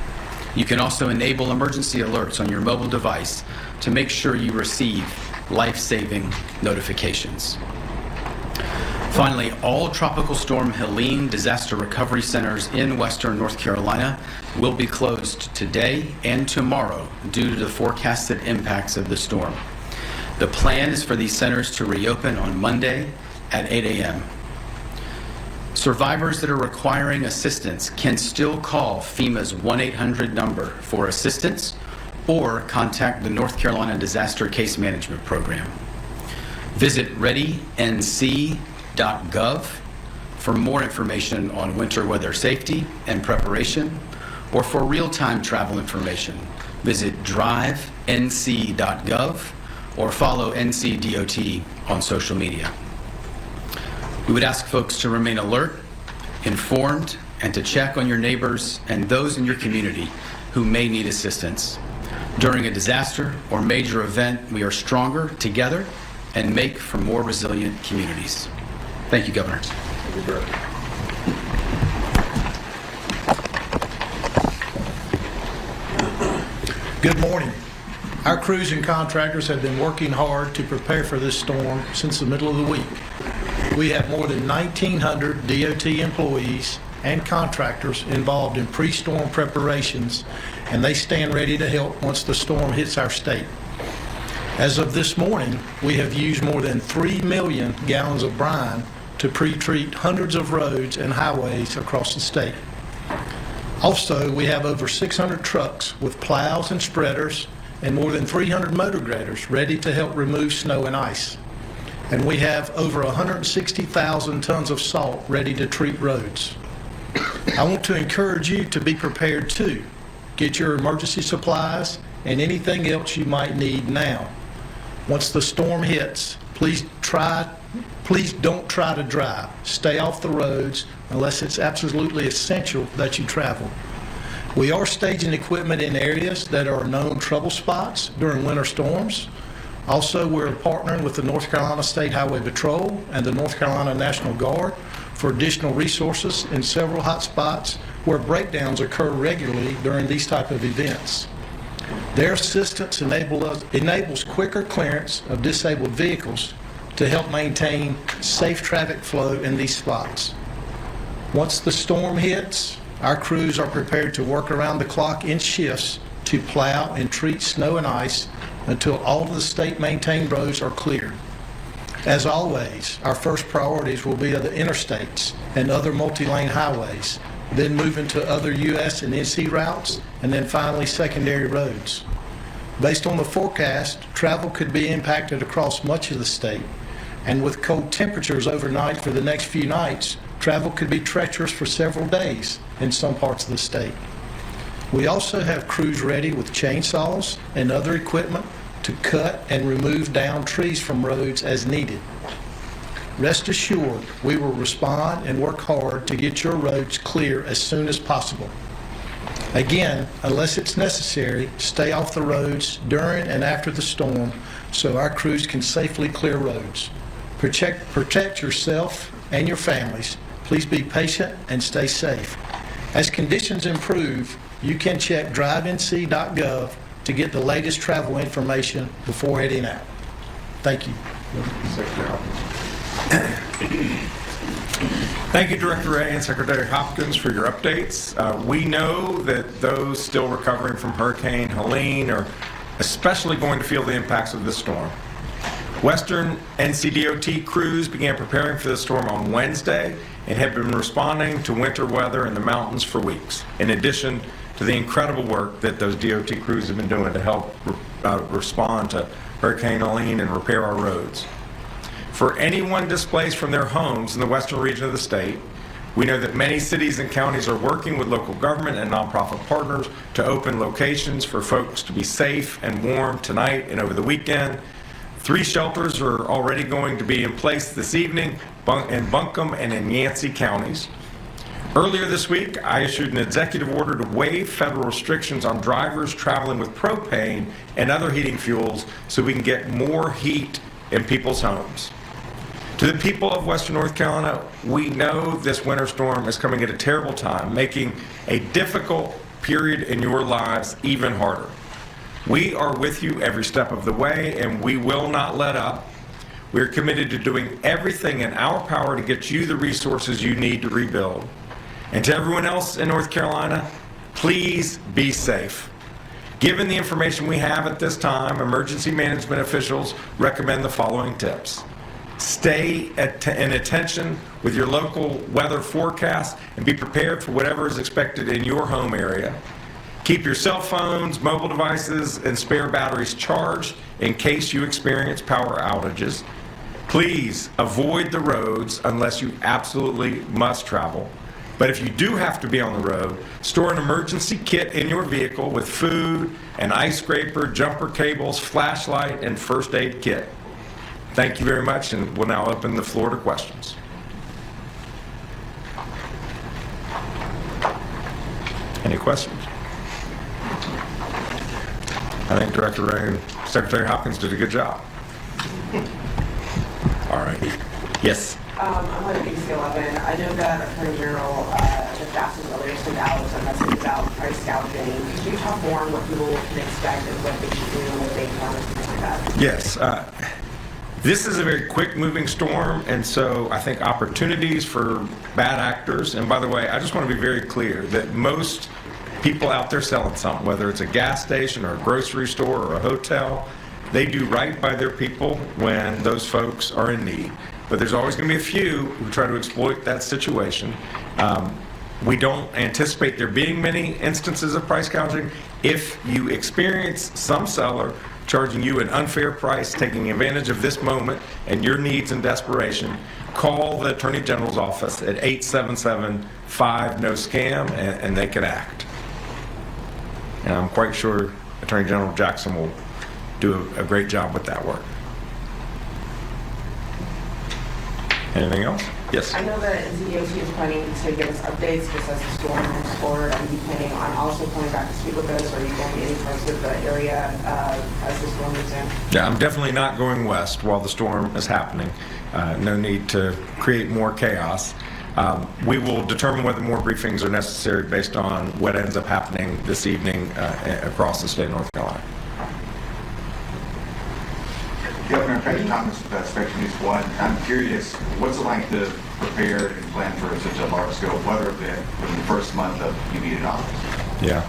You can also enable emergency alerts on your mobile device to make sure you receive life-saving notifications. Finally, all Tropical Storm Helene disaster recovery centers in Western North Carolina will be closed today and tomorrow due to the forecasted impacts of the storm. The plan is for these centers to reopen on Monday at 8 a.m. Survivors that are requiring assistance can still call FEMA's 1-800 number for assistance or contact the North Carolina Disaster Case Management Program. Visit readync.gov for more information on winter weather safety and preparation, or for real-time travel information, visit drivenc.gov or follow NCDOT on social media. We would ask folks to remain alert, informed, and to check on your neighbors and those in your community who may need assistance. During a disaster or major event, we are stronger together and make for more resilient communities. Thank you, Governor.
Good morning. Our crews and contractors have been working hard to prepare for this storm since the middle of the week. We have more than 1,900 DOT employees and contractors involved in pre-storm preparations, and they stand ready to help once the storm hits our state. As of this morning, we have used more than 3 million gallons of brine to pre-treat hundreds of roads and highways across the state. Also, we have over 600 trucks with plows and spreaders and more than 300 motor graders ready to help remove snow and ice. And we have over 160,000 tons of salt ready to treat roads. I want to encourage you to be prepared too. Get your emergency supplies and anything else you might need now. Once the storm hits, please don't try to drive. Stay off the roads unless it's absolutely essential that you travel. We are staging equipment in areas that are known trouble spots during winter storms. Also, we're partnering with the North Carolina State Highway Patrol and the North Carolina National Guard for additional resources in several hot spots where breakdowns occur regularly during these type of events. Their assistance enables quicker clearance of disabled vehicles to help maintain safe traffic flow in these spots. Once the storm hits, our crews are prepared to work around the clock in shifts to plow and treat snow and ice until all of the state-maintained roads are cleared. As always, our first priorities will be the interstates and other multi-lane highways, then moving to other U.S. and NC routes, and then finally secondary roads. Based on the forecast, travel could be impacted across much of the state, and with cold temperatures overnight for the next few nights, travel could be treacherous for several days in some parts of the state. We also have crews ready with chainsaws and other equipment to cut and remove down trees from roads as needed. Rest assured, we will respond and work hard to get your roads clear as soon as possible. Again, unless it's necessary, stay off the roads during and after the storm so our crews can safely clear roads. Protect yourself and your families. Please be patient and stay safe. As conditions improve, you can check drivenc.gov to get the latest travel information before heading out. Thank you.
Thank you, Director Ray and Secretary Hopkins, for your updates. We know that those still recovering from Hurricane Helene are especially going to feel the impacts of this storm. Western NCDOT crews began preparing for the storm on Wednesday and have been responding to winter weather in the mountains for weeks, in addition to the incredible work that those DOT crews have been doing to help respond to Hurricane Helene and repair our roads. For anyone displaced from their homes in the western region of the state, we know that many cities and counties are working with local government and nonprofit partners to open locations for folks to be safe and warm tonight and over the weekend. 3 shelters are already going to be in place this evening in Buncombe and in Yancey counties. Earlier this week, I issued an executive order to waive federal restrictions on drivers traveling with propane and other heating fuels so we can get more heat in people's homes. To the people of Western North Carolina, we know this winter storm is coming at a terrible time, making a difficult period in your lives even harder. We are with you every step of the way, and we will not let up. We're committed to doing everything in our power to get you the resources you need to rebuild. And to everyone else in North Carolina, please be safe. Given the information we have at this time, emergency management officials recommend the following tips. Stay in attention with your local weather forecast and be prepared for whatever is expected in your home area. Keep your cell phones, mobile devices, and spare batteries charged in case you experience power outages. Please avoid the roads unless you absolutely must travel. But if you do have to be on the road, store an emergency kit in your vehicle with food, an ice scraper, jumper cables, flashlight, and first aid kit. Thank you very much, and we'll now open the floor to questions. Any questions? I think Director Ray and Secretary Hopkins did a good job. All right. Yes.
I'm on a big scale 11. I know that Attorney General staff has earlier sent out a message about price gouging. Could you talk more on what people can expect and what they should do if they encounter something like that?
Yes. This is a very quick-moving storm, and so I think opportunities for bad actors, and by the way, I just want to be very clear that most people out there selling something, whether it's a gas station or a grocery store or a hotel, they do right by their people when those folks are in need. But there's always going to be a few who try to exploit that situation. We don't anticipate there being many instances of price gouging. If you experience some seller charging you an unfair price, taking advantage of this moment and your needs and desperation, call the Attorney General's office at 877-5-NO-SCAM and they can act. And I'm quite sure Attorney General Jackson will do a great job with that work. Anything else? Yes.
I know that DOT is planning to give us updates just as the storm moves forward. Are you planning on also coming back to speak with us, or are you going to any parts of the area as the storm moves in?
Yeah, I'm definitely not going west while the storm is happening. No need to create more chaos. We will determine whether more briefings are necessary based on what ends up happening this evening across the state of North Carolina.
Governor Patty Thomas, Spectrum News 1. I'm curious, what's it like to prepare and plan for such a large-scale weather event within the first month of you being in office?
Yeah.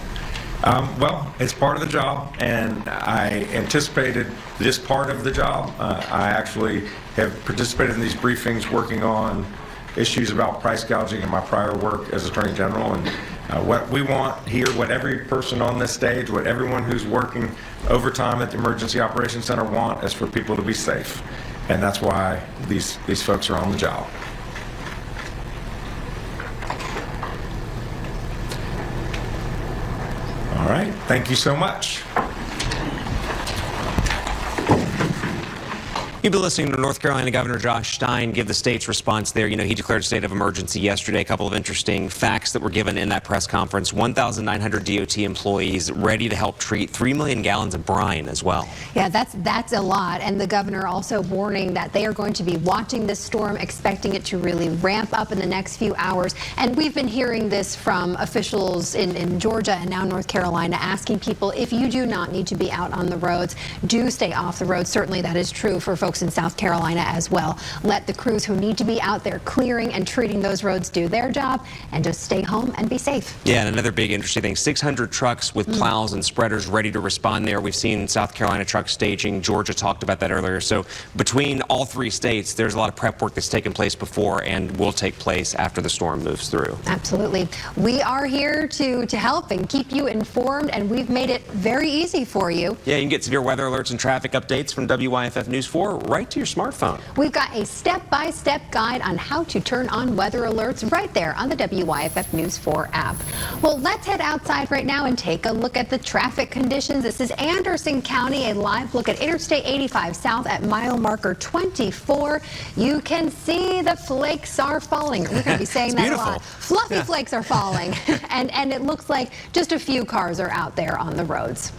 Well, it's part of the job, and I anticipated this part of the job. I actually have participated in these briefings working on issues about price gouging in my prior work as Attorney General, and what we want here, what every person on this stage, what everyone who's working overtime at the Emergency Operations Center want is for people to be safe, and that's why these folks are on the job. All right, thank you so much.
You've been listening to North Carolina Governor Josh Stein give the state's response there. You know, he declared a state of emergency yesterday. A couple of interesting facts that were given in that press conference. 1,900 DOT employees ready to help treat 3 million gallons of brine as well.
Yeah, that's a lot. And the governor also warning that they are going to be watching this storm, expecting it to really ramp up in the next few hours. And we've been hearing this from officials in Georgia and now North Carolina, asking people, if you do not need to be out on the roads, do stay off the roads. Certainly that is true for folks in South Carolina as well. Let the crews who need to be out there clearing and treating those roads do their job, and just stay home and be safe.
Yeah, and another big interesting thing, 600 trucks with plows and spreaders ready to respond there. We've seen South Carolina truck staging. Georgia talked about that earlier. So between all three states, there's a lot of prep work that's taken place before and will take place after the storm moves through.
Absolutely. We are here to help and keep you informed, and we've made it very easy for you.
Yeah, you can get severe weather alerts and traffic updates from WYFF News 4 right to your smartphone.
We've got a step-by-step guide on how to turn on weather alerts right there on the WYFF News 4 app. Well, let's head outside right now and take a look at the traffic conditions. This is Anderson County, a live look at Interstate 85 south at mile marker 24. You can see the flakes are falling. We're going to be saying that a lot. Fluffy flakes are falling, and it looks like just a few cars are out there on the roads.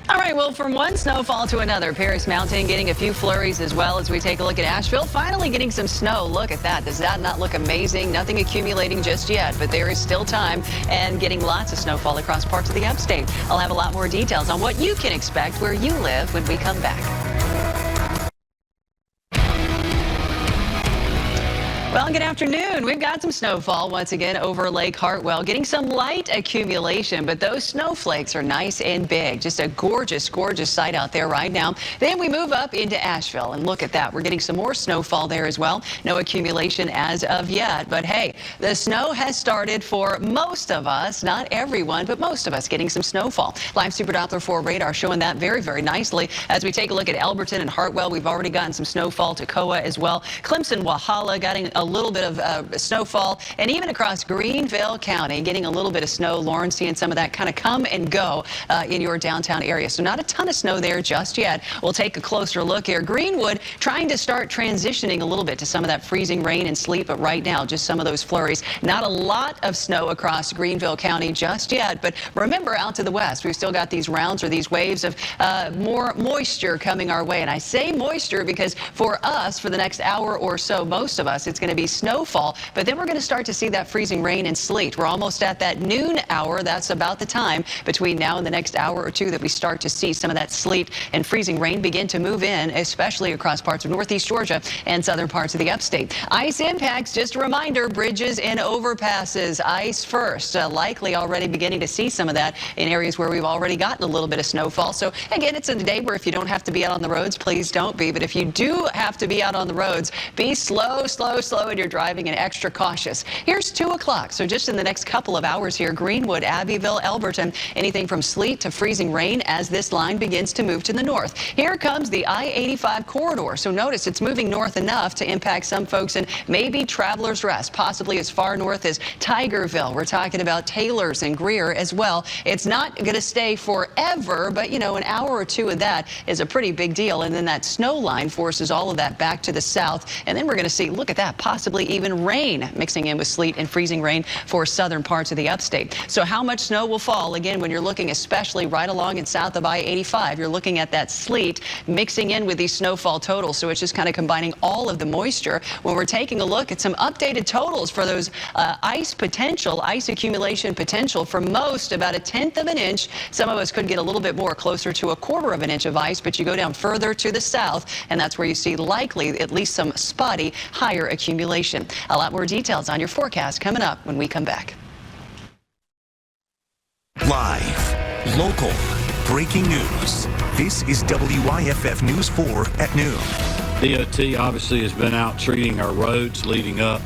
All right, well, from one snowfall to another, Paris Mountain getting a few flurries as well as we take a look at Asheville, finally getting some snow. Look at that. Does that not look amazing? Nothing accumulating just yet, but there is still time and getting lots of snowfall across parts of the upstate. I'll have a lot more details on what you can expect where you live when we come back. Well, good afternoon. We've got some snowfall once again over Lake Hartwell, getting some light accumulation, but those snowflakes are nice and big. Just a gorgeous, gorgeous sight out there right now. Then we move up into Asheville, and look at that. We're getting some more snowfall there as well. No accumulation as of yet, but hey, the snow has started for most of us, not everyone, but most of us getting some snowfall. Live Super Doppler 4 radar showing that very, very nicely. As we take a look at Elberton and Hartwell, we've already gotten some snowfall. Toccoa as well. Clemson, Walhalla getting a little bit of snowfall, and even across Greenville County getting a little bit of snow. Lauren, seeing some of that kind of come and go in your downtown area. So not a ton of snow there just yet. We'll take a closer look here. Greenwood trying to start transitioning a little bit to some of that freezing rain and sleet, but right now just some of those flurries. Not a lot of snow across Greenville County just yet, but remember, out to the west we've still got these rounds or these waves of more moisture coming our way. And I say moisture because for us, for the next hour or so, most of us, it's going going to be snowfall, but then we're going to start to see that freezing rain and sleet. We're almost at that noon hour. That's about the time between now and the next hour or two that we start to see some of that sleet and freezing rain begin to move in, especially across parts of northeast Georgia and southern parts of the upstate. Ice impacts, just a reminder, bridges and overpasses. Ice first, likely already beginning to see some of that in areas where we've already gotten a little bit of snowfall. So again, it's a day where if you don't have to be out on the roads, please don't be. But if you do have to be out on the roads, be slow in your driving and extra cautious. Here's 2 o'clock. So just in the next couple of hours here, Greenwood, Abbeville, Elberton, anything from sleet to freezing rain as this line begins to move to the north. Here comes the I-85 corridor. So notice it's moving north enough to impact some folks in maybe Travelers Rest, possibly as far north as Tigerville. We're talking about Taylors and Greer as well. It's not going to stay forever, but you know, an hour or two of that is a pretty big deal. And then that snow line forces all of that back to the south. And then we're going to see, look at that, possibly even rain mixing in with sleet and freezing rain for southern parts of the upstate. So how much snow will fall? Again, when you're looking especially right along and south of I-85, you're looking at that sleet mixing in with these snowfall totals. So it's just kind of combining all of the moisture. When we're taking a look at some updated totals for those ice accumulation potential, for most about 1/10 of an inch. Some of us could get a little bit more, closer to 1/4 of an inch of ice, but you go down further to the south and that's where you see likely at least some spotty higher accumulation. A lot more details on your forecast coming up when we come back.
Live, local, breaking news. This is WYFF News 4 at noon.
DOT obviously has been out treating our roads leading up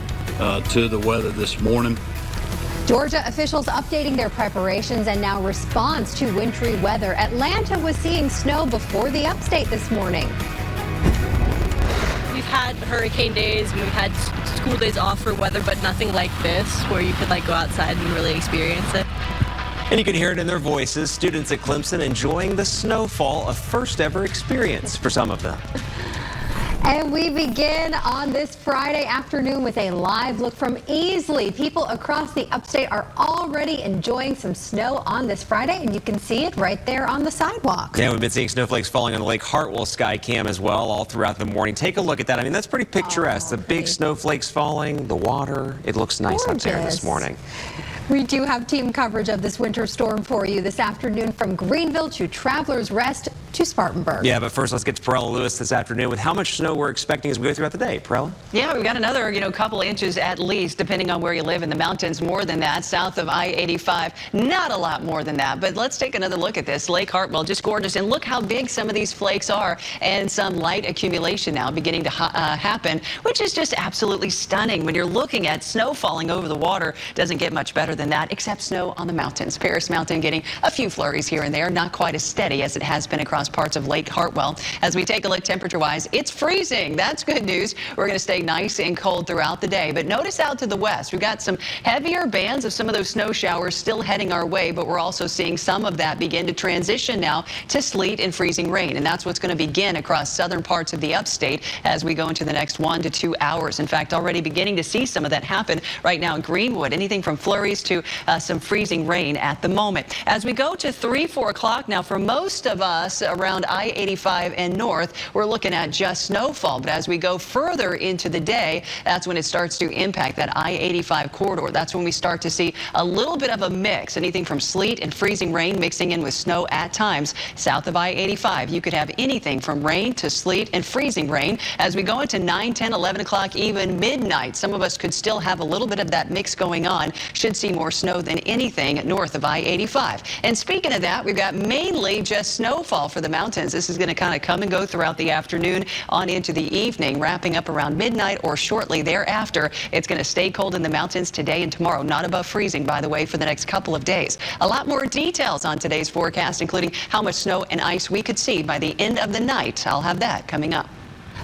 to the weather this morning.
Georgia officials updating their preparations and now response to wintry weather. Atlanta was seeing snow before the upstate this morning.
We've had hurricane days, we've had school days off for weather, but nothing like this where you could like go outside and really experience it.
And you can hear it in their voices. Students at Clemson enjoying the snowfall, a first ever experience for some of them.
And we begin on this Friday afternoon with a live look from Easley. People across the upstate are already enjoying some snow on this Friday, and you can see it right there on the sidewalk.
Yeah, we've been seeing snowflakes falling on the Lake Hartwell sky cam as well all throughout the morning. Take a look at that. I mean, that's pretty picturesque. The big snowflakes falling, the water. It looks nice up there this morning.
We do have team coverage of this winter storm for you this afternoon from Greenville to Travelers Rest to Spartanburg.
Yeah, but first let's get to Perella Lewis this afternoon with how much snow we're expecting as we go throughout the day. Perella?
Yeah, we've got another, couple inches at least, depending on where you live in the mountains. More than that, south of I-85, not a lot more than that. But let's take another look at this. Lake Hartwell, just gorgeous. And look how big some of these flakes are, and some light accumulation now beginning to happen, which is just absolutely stunning. When you're looking at snow falling over the water, doesn't get much better than that, except snow on the mountains. Paris Mountain getting a few flurries here and there, not quite as steady as it has been across parts of Lake Hartwell. As we take a look temperature-wise, it's freezing. That's good news. We're going to stay nice and cold throughout the day. But notice out to the west, we've got some heavier bands of some of those snow showers still heading our way, but we're also seeing some of that begin to transition now to sleet and freezing rain. And that's what's going to begin across southern parts of the upstate as we go into the next 1 to 2 hours. In fact, already beginning to see some of that happen right now in Greenwood. Anything from flurries to some freezing rain at the moment. As we go to 3, 4 o'clock now, for most of us around I-85 and north, we're looking at just snowfall. But as we go further into the day, that's when it starts to impact that I-85 corridor. That's when we start to see a little bit of a mix, anything from sleet and freezing rain mixing in with snow at times. South of I-85, you could have anything from rain to sleet and freezing rain. As we go into 9, 10, 11 o'clock, even midnight, some of us could still have a little bit of that mix going on. Should see more snow than anything north of I-85. And speaking of that, we've got mainly just snowfall for the mountains. This is going to kind of come and go throughout the afternoon on into the evening, wrapping up around midnight or shortly thereafter. It's going to stay cold in the mountains today and tomorrow, not above freezing, by the way, for the next couple of days. A lot more details on today's forecast, including how much snow and ice we could see by the end of the night. I'll have that coming up.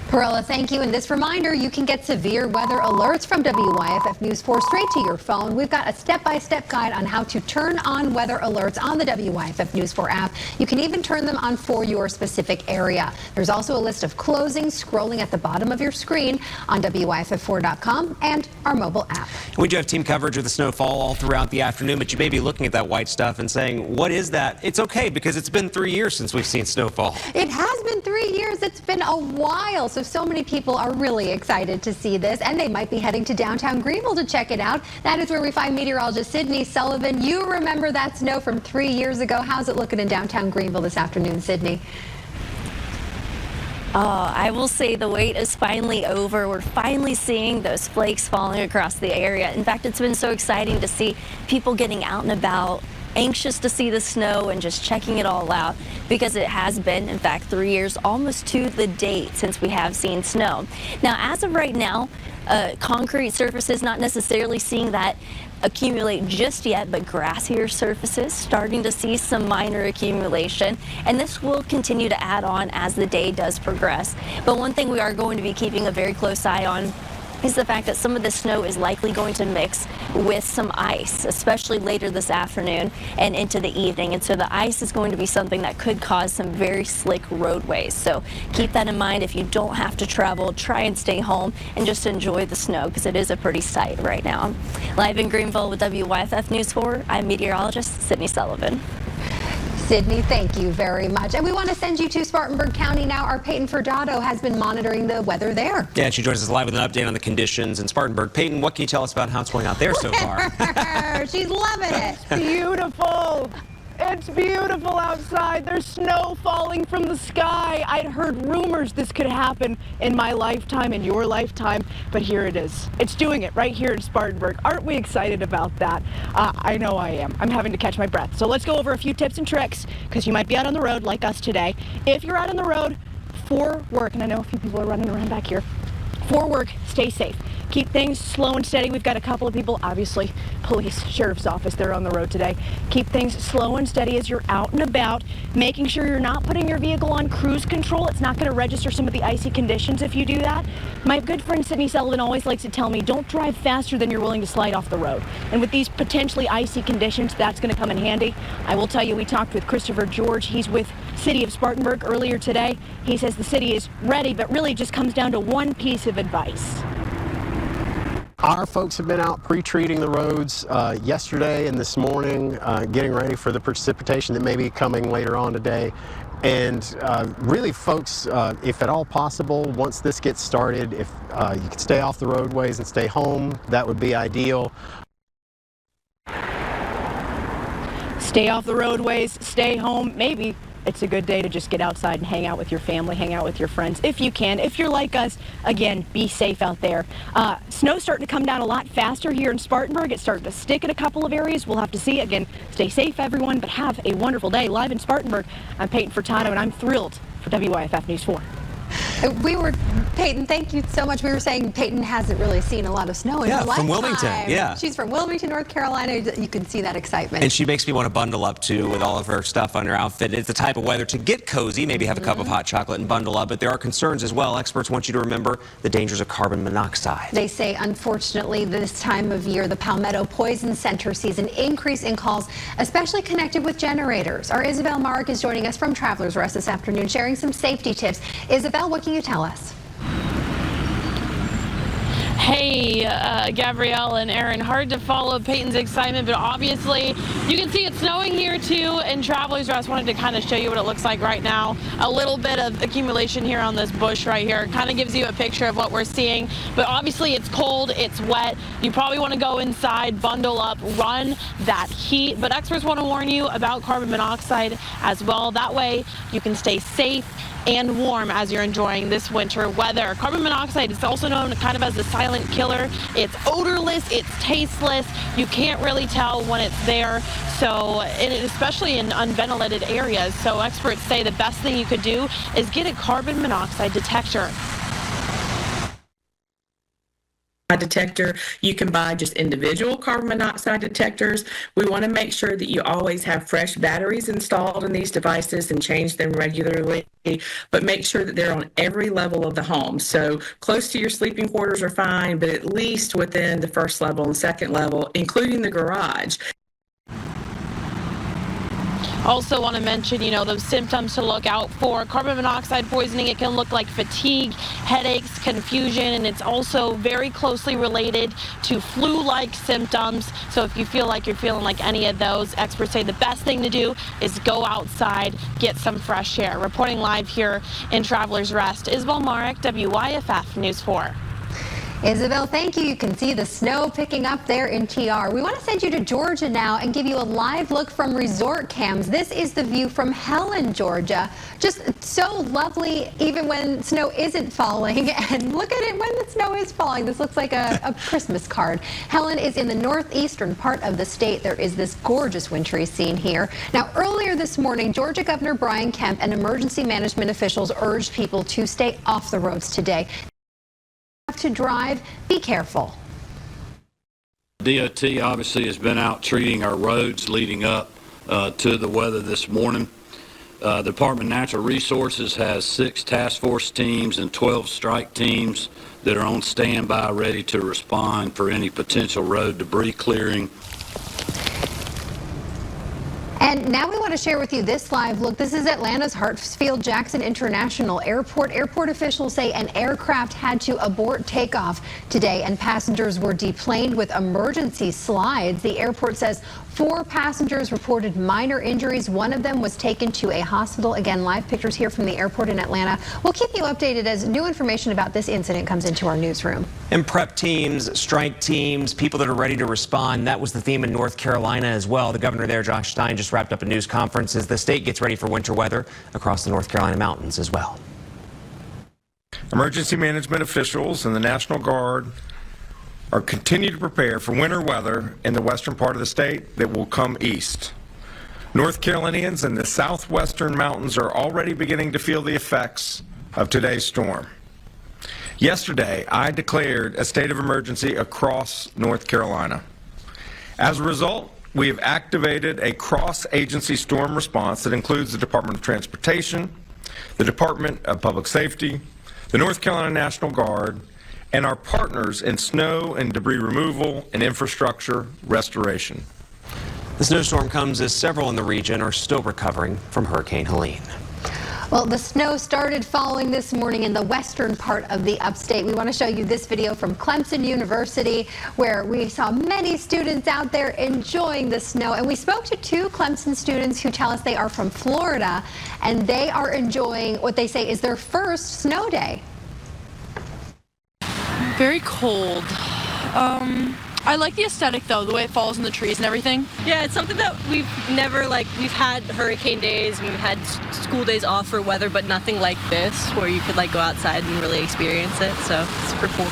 Perella, thank you. And this reminder, you can get severe weather alerts from WYFF News 4 straight to your phone. We've got a step-by-step guide on how to turn on weather alerts on the WYFF News 4 app. You can even turn them on for your specific area. There's also a list of closings scrolling at the bottom of your screen on WYFF4.com and our mobile app.
We do have team coverage of the snowfall all throughout the afternoon, but you may be looking at that white stuff and saying, what is that? It's okay, because it's been 3 years since we've seen snowfall.
It has been 3 years. It's been a while. So so many people are really excited to see this, and they might be heading to downtown Greenville to check it out. That is where we find meteorologist Sydney Sullivan. You remember that snow from 3 years ago. How's it looking in downtown Greenville this afternoon, Sydney?
Oh, I will say the wait is finally over. We're finally seeing those flakes falling across the area. In fact, it's been so exciting to see people getting out and about, anxious to see the snow and just checking it all out, because it has been, in fact, 3 years almost to the date since we have seen snow. Now, as of right now, concrete surfaces not necessarily seeing that accumulate just yet, but grassier surfaces starting to see some minor accumulation, and this will continue to add on as the day does progress. But one thing we are going to be keeping a very close eye on is the fact that some of the snow is likely going to mix with some ice, especially later this afternoon and into the evening. And so the ice is going to be something that could cause some very slick roadways. So keep that in mind. If you don't have to travel, try and stay home and just enjoy the snow, because it is a pretty sight right now. Live in Greenville with WYFF News 4, I'm meteorologist Sydney Sullivan.
Sydney, thank you very much. And we want to send you to Spartanburg County now. Our Peyton Furtado has been monitoring the weather there.
Yeah, and she joins us live with an update on the conditions in Spartanburg. Peyton, what can you tell us about how it's going out there so far?
She's loving it.
Beautiful. It's beautiful outside. There's snow falling from the sky. I'd heard rumors this could happen in my lifetime, in your lifetime, but here it is. It's doing it right here in Spartanburg. Aren't we excited about that? I know I am. I'm having to catch my breath. So let's go over a few tips and tricks, because you might be out on the road like us today. If you're out on the road for work, and I know a few people are running around back here, for work, stay safe. Keep things slow and steady. We've got a couple of people, obviously, police, sheriff's office, they're on the road today. Keep things slow and steady as you're out and about, making sure you're not putting your vehicle on cruise control. It's not going to register some of the icy conditions if you do that. My good friend Sydney Sullivan always likes to tell me, don't drive faster than you're willing to slide off the road. And with these potentially icy conditions, that's going to come in handy. I will tell you, we talked with Christopher George. He's with City of Spartanburg earlier today. He says the city is ready, but really just comes down to one piece of advice.
Our folks have been out pre-treating the roads yesterday and this morning, getting ready for the precipitation that may be coming later on today. And really, folks, if at all possible, once this gets started, if you could stay off the roadways and stay home, that would be ideal.
Stay off the roadways, stay home, maybe. It's a good day to just get outside and hang out with your family, hang out with your friends, if you can. If you're like us, again, be safe out there. Snow's starting to come down a lot faster here in Spartanburg. It's starting to stick in a couple of areas. We'll have to see. Again, stay safe, everyone, but have a wonderful day. Live in Spartanburg, I'm Peyton Furtado, and I'm thrilled for WYFF News 4.
Peyton, thank you so much. We were saying Peyton hasn't really seen a lot of snow in her lifetime.
From Wilmington, yeah.
She's from Wilmington, North Carolina. You can see that excitement.
And she makes me want to bundle up, too, with all of her stuff on her outfit. It's the type of weather to get cozy, maybe have a cup of hot chocolate and bundle up. But there are concerns as well. Experts want you to remember the dangers of carbon monoxide.
They say, unfortunately, this time of year, the Palmetto Poison Center sees an increase in calls, especially connected with generators. Our Isabel Mark is joining us from Travelers Rest this afternoon, sharing some safety tips. Isabel, what can you tell us?
Hey, Gabrielle and Aaron, hard to follow Peyton's excitement, but obviously you can see it's snowing here too in Travelers Rest. Wanted to kind of show you what it looks like right now. A little bit of accumulation here on this bush right here. Kind of gives you a picture of what we're seeing, but obviously it's cold, it's wet. You probably want to go inside, bundle up, run that heat, but experts want to warn you about carbon monoxide as well. That way you can stay safe and warm as you're enjoying this winter weather. Carbon monoxide is also known kind of as the silent killer. It's odorless, it's tasteless. You can't really tell when it's there. So, especially in unventilated areas. So experts say the best thing you could do is get a carbon monoxide detector.
Detector. You can buy just individual carbon monoxide detectors. We want to make sure that you always have fresh batteries installed in these devices and change them regularly, but make sure that they're on every level of the home. So close to your sleeping quarters are fine, but at least within the first level and second level, including the garage.
Also want to mention, those symptoms to look out for. Carbon monoxide poisoning, it can look like fatigue, headaches, confusion, and it's also very closely related to flu-like symptoms. So if you feel like you're feeling like any of those, experts say the best thing to do is go outside, get some fresh air. Reporting live here in Travelers Rest, Isabel Marek, WYFF News 4.
Isabel, thank you. You can see the snow picking up there in TR. We want to send you to Georgia now and give you a live look from resort cams. This is the view from Helen, Georgia. Just so lovely even when snow isn't falling. And look at it when the snow is falling. This looks like a Christmas card. Helen is in the northeastern part of the state. There is this gorgeous wintry scene here. Now, earlier this morning, Georgia Governor Brian Kemp and emergency management officials urged people to stay off the roads today. To drive, be careful.
DOT obviously has been out treating our roads leading up to the weather this morning. The Department of Natural Resources has 6 task force teams and 12 strike teams that are on standby ready to respond for any potential road debris clearing.
And now we want to share with you this live look. This is Atlanta's Hartsfield-Jackson International Airport. Airport officials say an aircraft had to abort takeoff today and passengers were deplaned with emergency slides. The airport says 4 passengers reported minor injuries. One of them was taken to a hospital. Again, live pictures here from the airport in Atlanta. We'll keep you updated as new information about this incident comes into our newsroom.
And prep teams, strike teams, people that are ready to respond. That was the theme in North Carolina as well. The governor there, Josh Stein, just wrapped up a news conference as the state gets ready for winter weather across the North Carolina mountains as well.
Emergency management officials and the National Guard are continue to prepare for winter weather in the western part of the state that will come east. North Carolinians in the southwestern mountains are already beginning to feel the effects of today's storm. Yesterday, I declared a state of emergency across North Carolina. As a result, we have activated a cross-agency storm response that includes the Department of Transportation, the Department of Public Safety, the North Carolina National Guard, and our partners in snow and debris removal and infrastructure restoration.
The snowstorm comes as several in the region are still recovering from Hurricane Helene.
Well, the snow started falling this morning in the western part of the upstate. We want to show you this video from Clemson University where we saw many students out there enjoying the snow. And we spoke to 2 Clemson students who tell us they are from Florida and they are enjoying what they say is their first snow day.
Very cold. I like the aesthetic though, the way it falls in the trees and everything.
Yeah, it's something that we've never, we've had hurricane days, we've had school days off for weather, but nothing like this where you could go outside and really experience it, so it's super cool.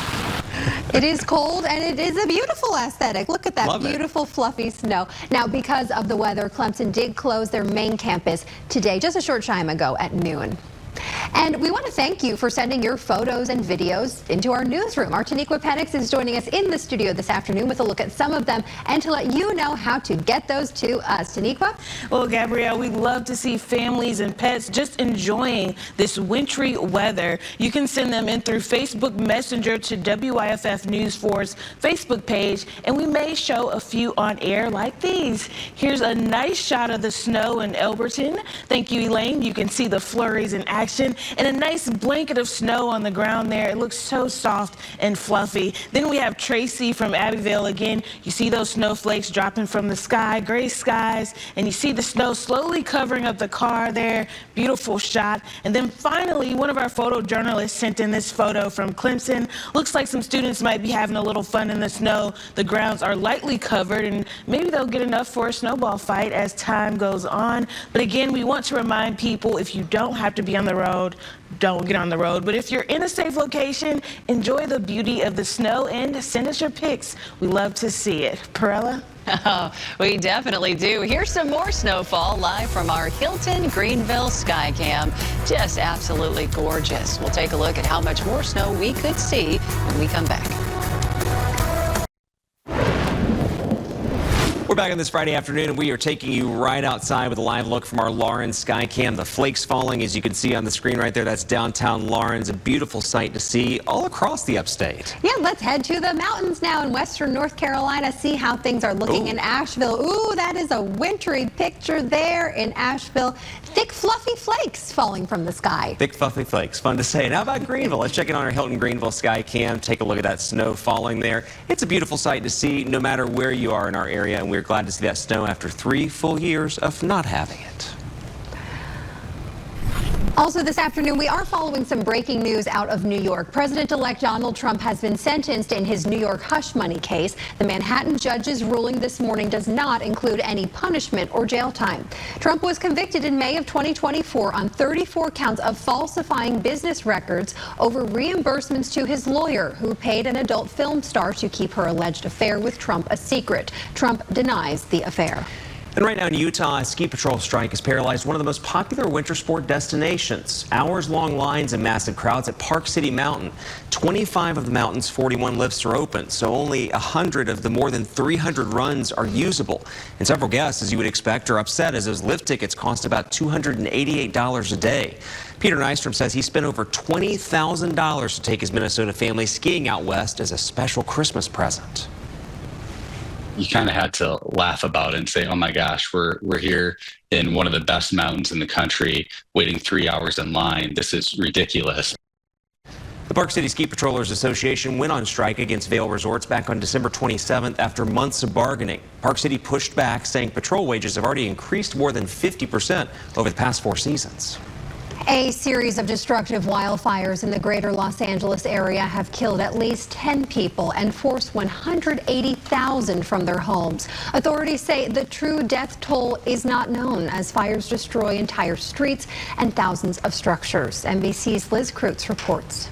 It is cold and it is a beautiful aesthetic. Look at that beautiful fluffy snow. Now, because of the weather, Clemson did close their main campus today, just a short time ago at noon. And we want to thank you for sending your photos and videos into our newsroom. Our Taniqua Penix is joining us in the studio this afternoon with a look at some of them and to let you know how to get those to us. Taniqua?
Well, Gabrielle, we love to see families and pets just enjoying this wintry weather. You can send them in through Facebook Messenger to WYFF News 4's Facebook page, and we may show a few on air like these. Here's a nice shot of the snow in Elberton. Thank you, Elaine. You can see the flurries in action and a nice blanket of snow on the ground there. It looks so soft and fluffy. Then we have Tracy from Abbeville again. You see those snowflakes dropping from the sky, gray skies, and you see the snow slowly covering up the car there. Beautiful shot. And then finally, one of our photojournalists sent in this photo from Clemson. Looks like some students might be having a little fun in the snow. The grounds are lightly covered and maybe they'll get enough for a snowball fight as time goes on. But again, we want to remind people if you don't have to be on the road, don't get on the road. But if you're in a safe location, enjoy the beauty of the snow and send us your pics. We love to see it. Perella?
Oh, we definitely do. Here's some more snowfall live from our Hilton Greenville Skycam. Just absolutely gorgeous. We'll take a look at how much more snow we could see when we come back.
We're back on this Friday afternoon, and we are taking you right outside with a live look from our Lawrence sky cam. The flakes falling, as you can see on the screen right there, that's downtown Lawrence. A beautiful sight to see all across the upstate.
Yeah, let's head to the mountains now in western North Carolina, see how things are looking in Asheville. Ooh, that is a wintry picture there in Asheville. Thick, fluffy flakes falling from the sky.
Thick, fluffy flakes. Fun to say. And how about Greenville? Let's check in on our Hilton Greenville sky cam. Take a look at that snow falling there. It's a beautiful sight to see no matter where you are in our area, and we're glad to see that snow after 3 full years of not having it.
Also this afternoon, we are following some breaking news out of New York. President-elect Donald Trump has been sentenced in his New York hush money case. The Manhattan judge's ruling this morning does not include any punishment or jail time. Trump was convicted in May of 2024 on 34 counts of falsifying business records over reimbursements to his lawyer, who paid an adult film star to keep her alleged affair with Trump a secret. Trump denies the affair.
And right now in Utah, a ski patrol strike has paralyzed one of the most popular winter sport destinations. Hours-long lines and massive crowds at Park City Mountain. 25 of the mountain's 41 lifts are open, so only 100 of the more than 300 runs are usable. And several guests, as you would expect, are upset as those lift tickets cost about $288 a day. Peter Nystrom says he spent over $20,000 to take his Minnesota family skiing out west as a special Christmas present.
You kind of had to laugh about it and say, oh my gosh, we're here in one of the best mountains in the country, waiting 3 hours in line. This is ridiculous.
The Park City Ski Patrollers Association went on strike against Vail Resorts back on December 27th after months of bargaining. Park City pushed back, saying patrol wages have already increased more than 50% over the past 4 seasons.
A series of destructive wildfires in the greater Los Angeles area have killed at least 10 people and forced 180,000 from their homes. Authorities say the true death toll is not known as fires destroy entire streets and thousands of structures. NBC's Liz Kreutz reports.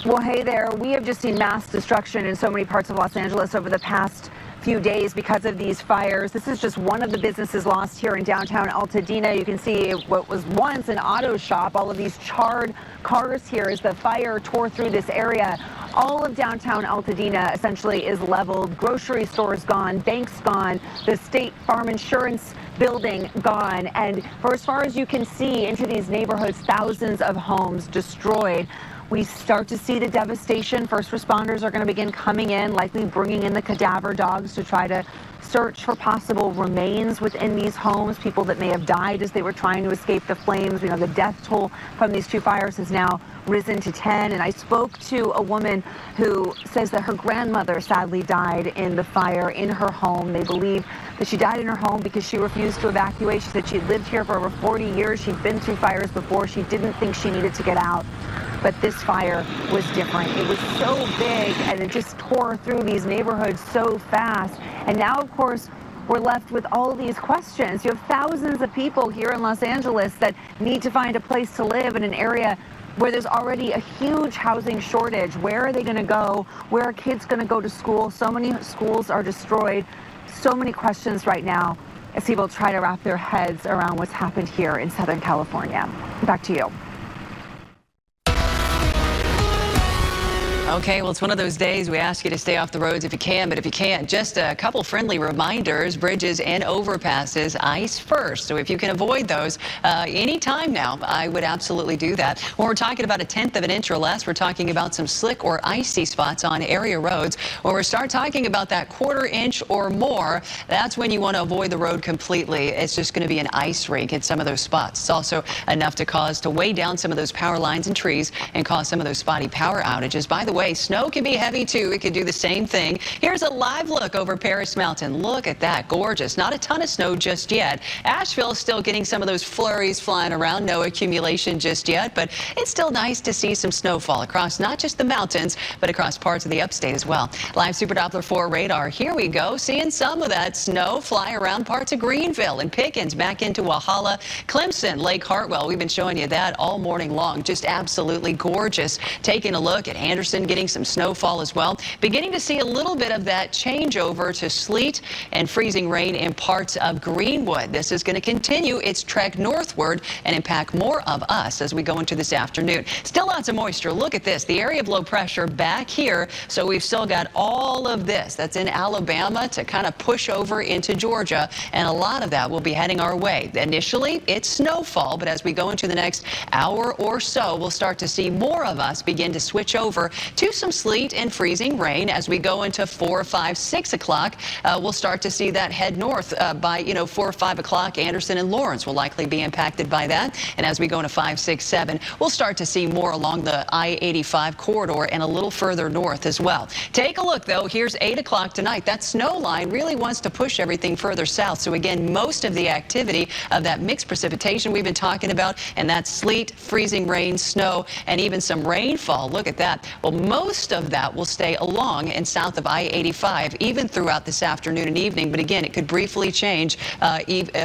Well, hey there. We have just seen mass destruction in so many parts of Los Angeles over the past few days because of these fires. This is just one of the businesses lost here in downtown Altadena. You can see what was once an auto shop, all of these charred cars here as the fire tore through this area. All of downtown Altadena essentially is leveled. Grocery stores gone, banks gone, the State Farm Insurance building gone, and for as far as you can see into these neighborhoods, thousands of homes destroyed. We start to see the devastation. First responders are going to begin coming in, likely bringing in the cadaver dogs to try to search for possible remains within these homes, people that may have died as they were trying to escape the flames. We know the death toll from these 2 fires has now risen to 10. And I spoke to a woman who says that her grandmother sadly died in the fire in her home. They believe that she died in her home because she refused to evacuate. She said she'd lived here for over 40 years. She'd been through fires before. She didn't think she needed to get out. But this fire was different. It was so big and it just tore through these neighborhoods so fast. And now, of course, we're left with all these questions. You have thousands of people here in Los Angeles that need to find a place to live in an area where there's already a huge housing shortage. Where are they going to go? Where are kids going to go to school? So many schools are destroyed. So many questions right now as people try to wrap their heads around what's happened here in Southern California. Back to you.
Okay, well, it's one of those days we ask you to stay off the roads if you can, but if you can't, just a couple friendly reminders. Bridges and overpasses, ice first. So if you can avoid those anytime now, I would absolutely do that. When we're talking about 1/10 of an inch or less, we're talking about some slick or icy spots on area roads. When we start talking about that 1/4 inch or more, that's when you want to avoid the road completely. It's just going to be an ice rink in some of those spots. It's also enough to weigh down some of those power lines and trees and cause some of those spotty power outages. By the way, snow can be heavy too. It could do the same thing. Here's a live look over Paris Mountain. Look at that, gorgeous. Not a ton of snow just yet. Asheville is still getting some of those flurries flying around. No accumulation just yet, but it's still nice to see some snowfall across not just the mountains, but across parts of the upstate as well. Live Super Doppler 4 radar. Here we go, seeing some of that snow fly around parts of Greenville and Pickens, back into Walhalla, Clemson, Lake Hartwell. We've been showing you that all morning long. Just absolutely gorgeous. Taking a look at Anderson, getting some snowfall as well. Beginning to see a little bit of that changeover to sleet and freezing rain in parts of Greenwood. This is going to continue its trek northward and impact more of us as we go into this afternoon. Still lots of moisture. Look at this. The area of low pressure back here. So we've still got all of this that's in Alabama to kind of push over into Georgia, and a lot of that will be heading our way. Initially, it's snowfall, but as we go into the next hour or so, we'll start to see more of us begin to switch over to some sleet and freezing rain. As we go into 4, 5, 6 o'clock, we'll start to see that head north by 4 or 5 o'clock. Anderson and Lawrence will likely be impacted by that. And as we go into 5, 6, 7, we'll start to see more along the I-85 corridor and a little further north as well. Take a look, though. Here's 8 o'clock tonight. That snow line really wants to push everything further south. So again, most of the activity of that mixed precipitation we've been talking about, and that's sleet, freezing rain, snow, and even some rainfall. Look at that. Well, most of that will stay along and south of I-85, even throughout this afternoon and evening. But again, it could briefly change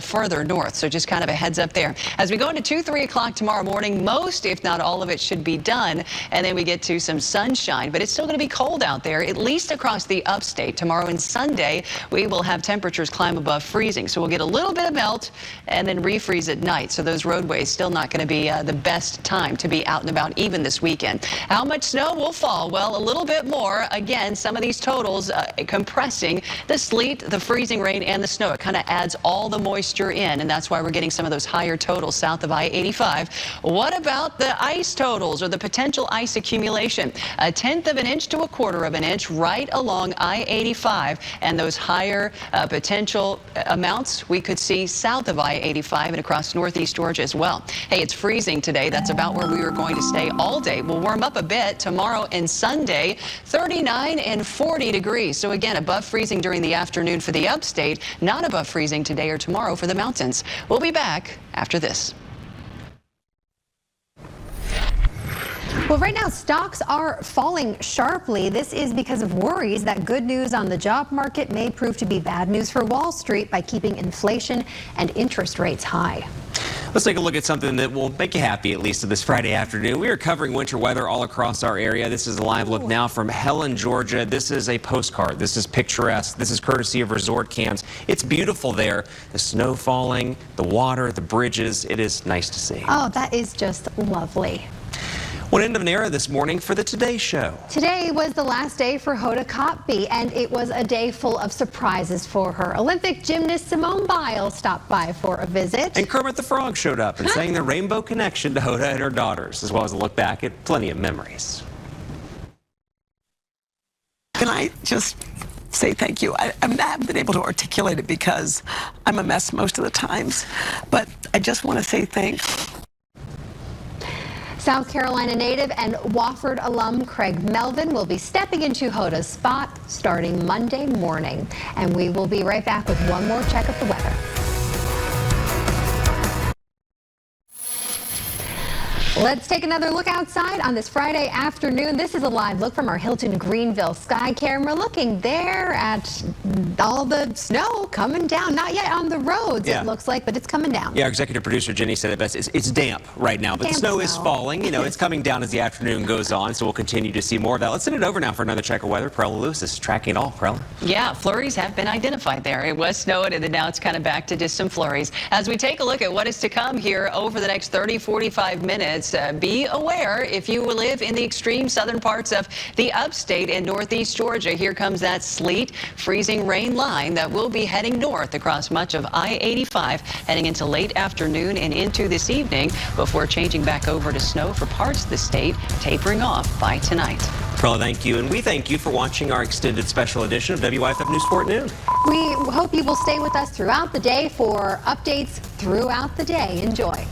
further north. So just kind of a heads up there. As we go into 2, 3 o'clock tomorrow morning, most, if not all of it, should be done. And then we get to some sunshine. But it's still going to be cold out there, at least across the upstate. Tomorrow and Sunday, we will have temperatures climb above freezing. So we'll get a little bit of melt and then refreeze at night. So those roadways still not going to be the best time to be out and about even this weekend. How much snow will fall? Well, a little bit more. Again, some of these totals compressing the sleet, the freezing rain, and the snow. It kind of adds all the moisture in, and that's why we're getting some of those higher totals south of I-85. What about the ice totals or the potential ice accumulation? 1/10 of an inch to 1/4 of an inch right along I-85, and those higher potential amounts we could see south of I-85 and across northeast Georgia as well. Hey, it's freezing today. That's about where we are going to stay all day. We'll warm up a bit tomorrow and Sunday, 39 and 40 degrees. So again, above freezing during the afternoon for the upstate, not above freezing today or tomorrow for the mountains. We'll be back after this.
Well, right now, stocks are falling sharply. This is because of worries that good news on the job market may prove to be bad news for Wall Street by keeping inflation and interest rates high.
Let's take a look at something that will make you happy, at least this Friday afternoon. We are covering winter weather all across our area. This is a live look now from Helen, Georgia. This is a postcard. This is picturesque. This is courtesy of resort camps. It's beautiful there. The snow falling, the water, the bridges. It is nice to see.
Oh, that is just lovely.
One end of an era this morning for the Today Show.
Today was the last day for Hoda Kotb, and it was a day full of surprises for her. Olympic gymnast Simone Biles stopped by for a visit.
And Kermit the Frog showed up and sang the rainbow connection to Hoda and her daughters, as well as a look back at plenty of memories.
Can I just say thank you? I haven't been able to articulate it because I'm a mess most of the times, but I just want to say thanks.
South Carolina native and Wofford alum Craig Melvin will be stepping into Hoda's spot starting Monday morning. And we will be right back with one more check of the weather. Let's take another look outside on this Friday afternoon. This is a live look from our Hilton Greenville sky camera, looking there at all the snow coming down. Not yet on the roads, it looks like, but it's coming down.
Yeah, our executive producer Jenny said it best. It's damp right now, but the snow is falling. You know, it's coming down as the afternoon goes on, so we'll continue to see more of that. Let's send it over now for another check of weather. Perella Lewis is tracking it all. Perella.
Yeah, flurries have been identified there. It was snowing, and then now it's kind of back to just some flurries. As we take a look at what is to come here over the next 30, 45 minutes, be aware if you live in the extreme southern parts of the upstate and northeast Georgia. Here comes that sleet, freezing rain line that will be heading north across much of I-85, heading into late afternoon and into this evening before changing back over to snow for parts of the state, tapering off by tonight.
Perella, thank you, and we thank you for watching our extended special edition of WYFF News 4 at noon.
We hope you will stay with us throughout the day for updates throughout the day. Enjoy.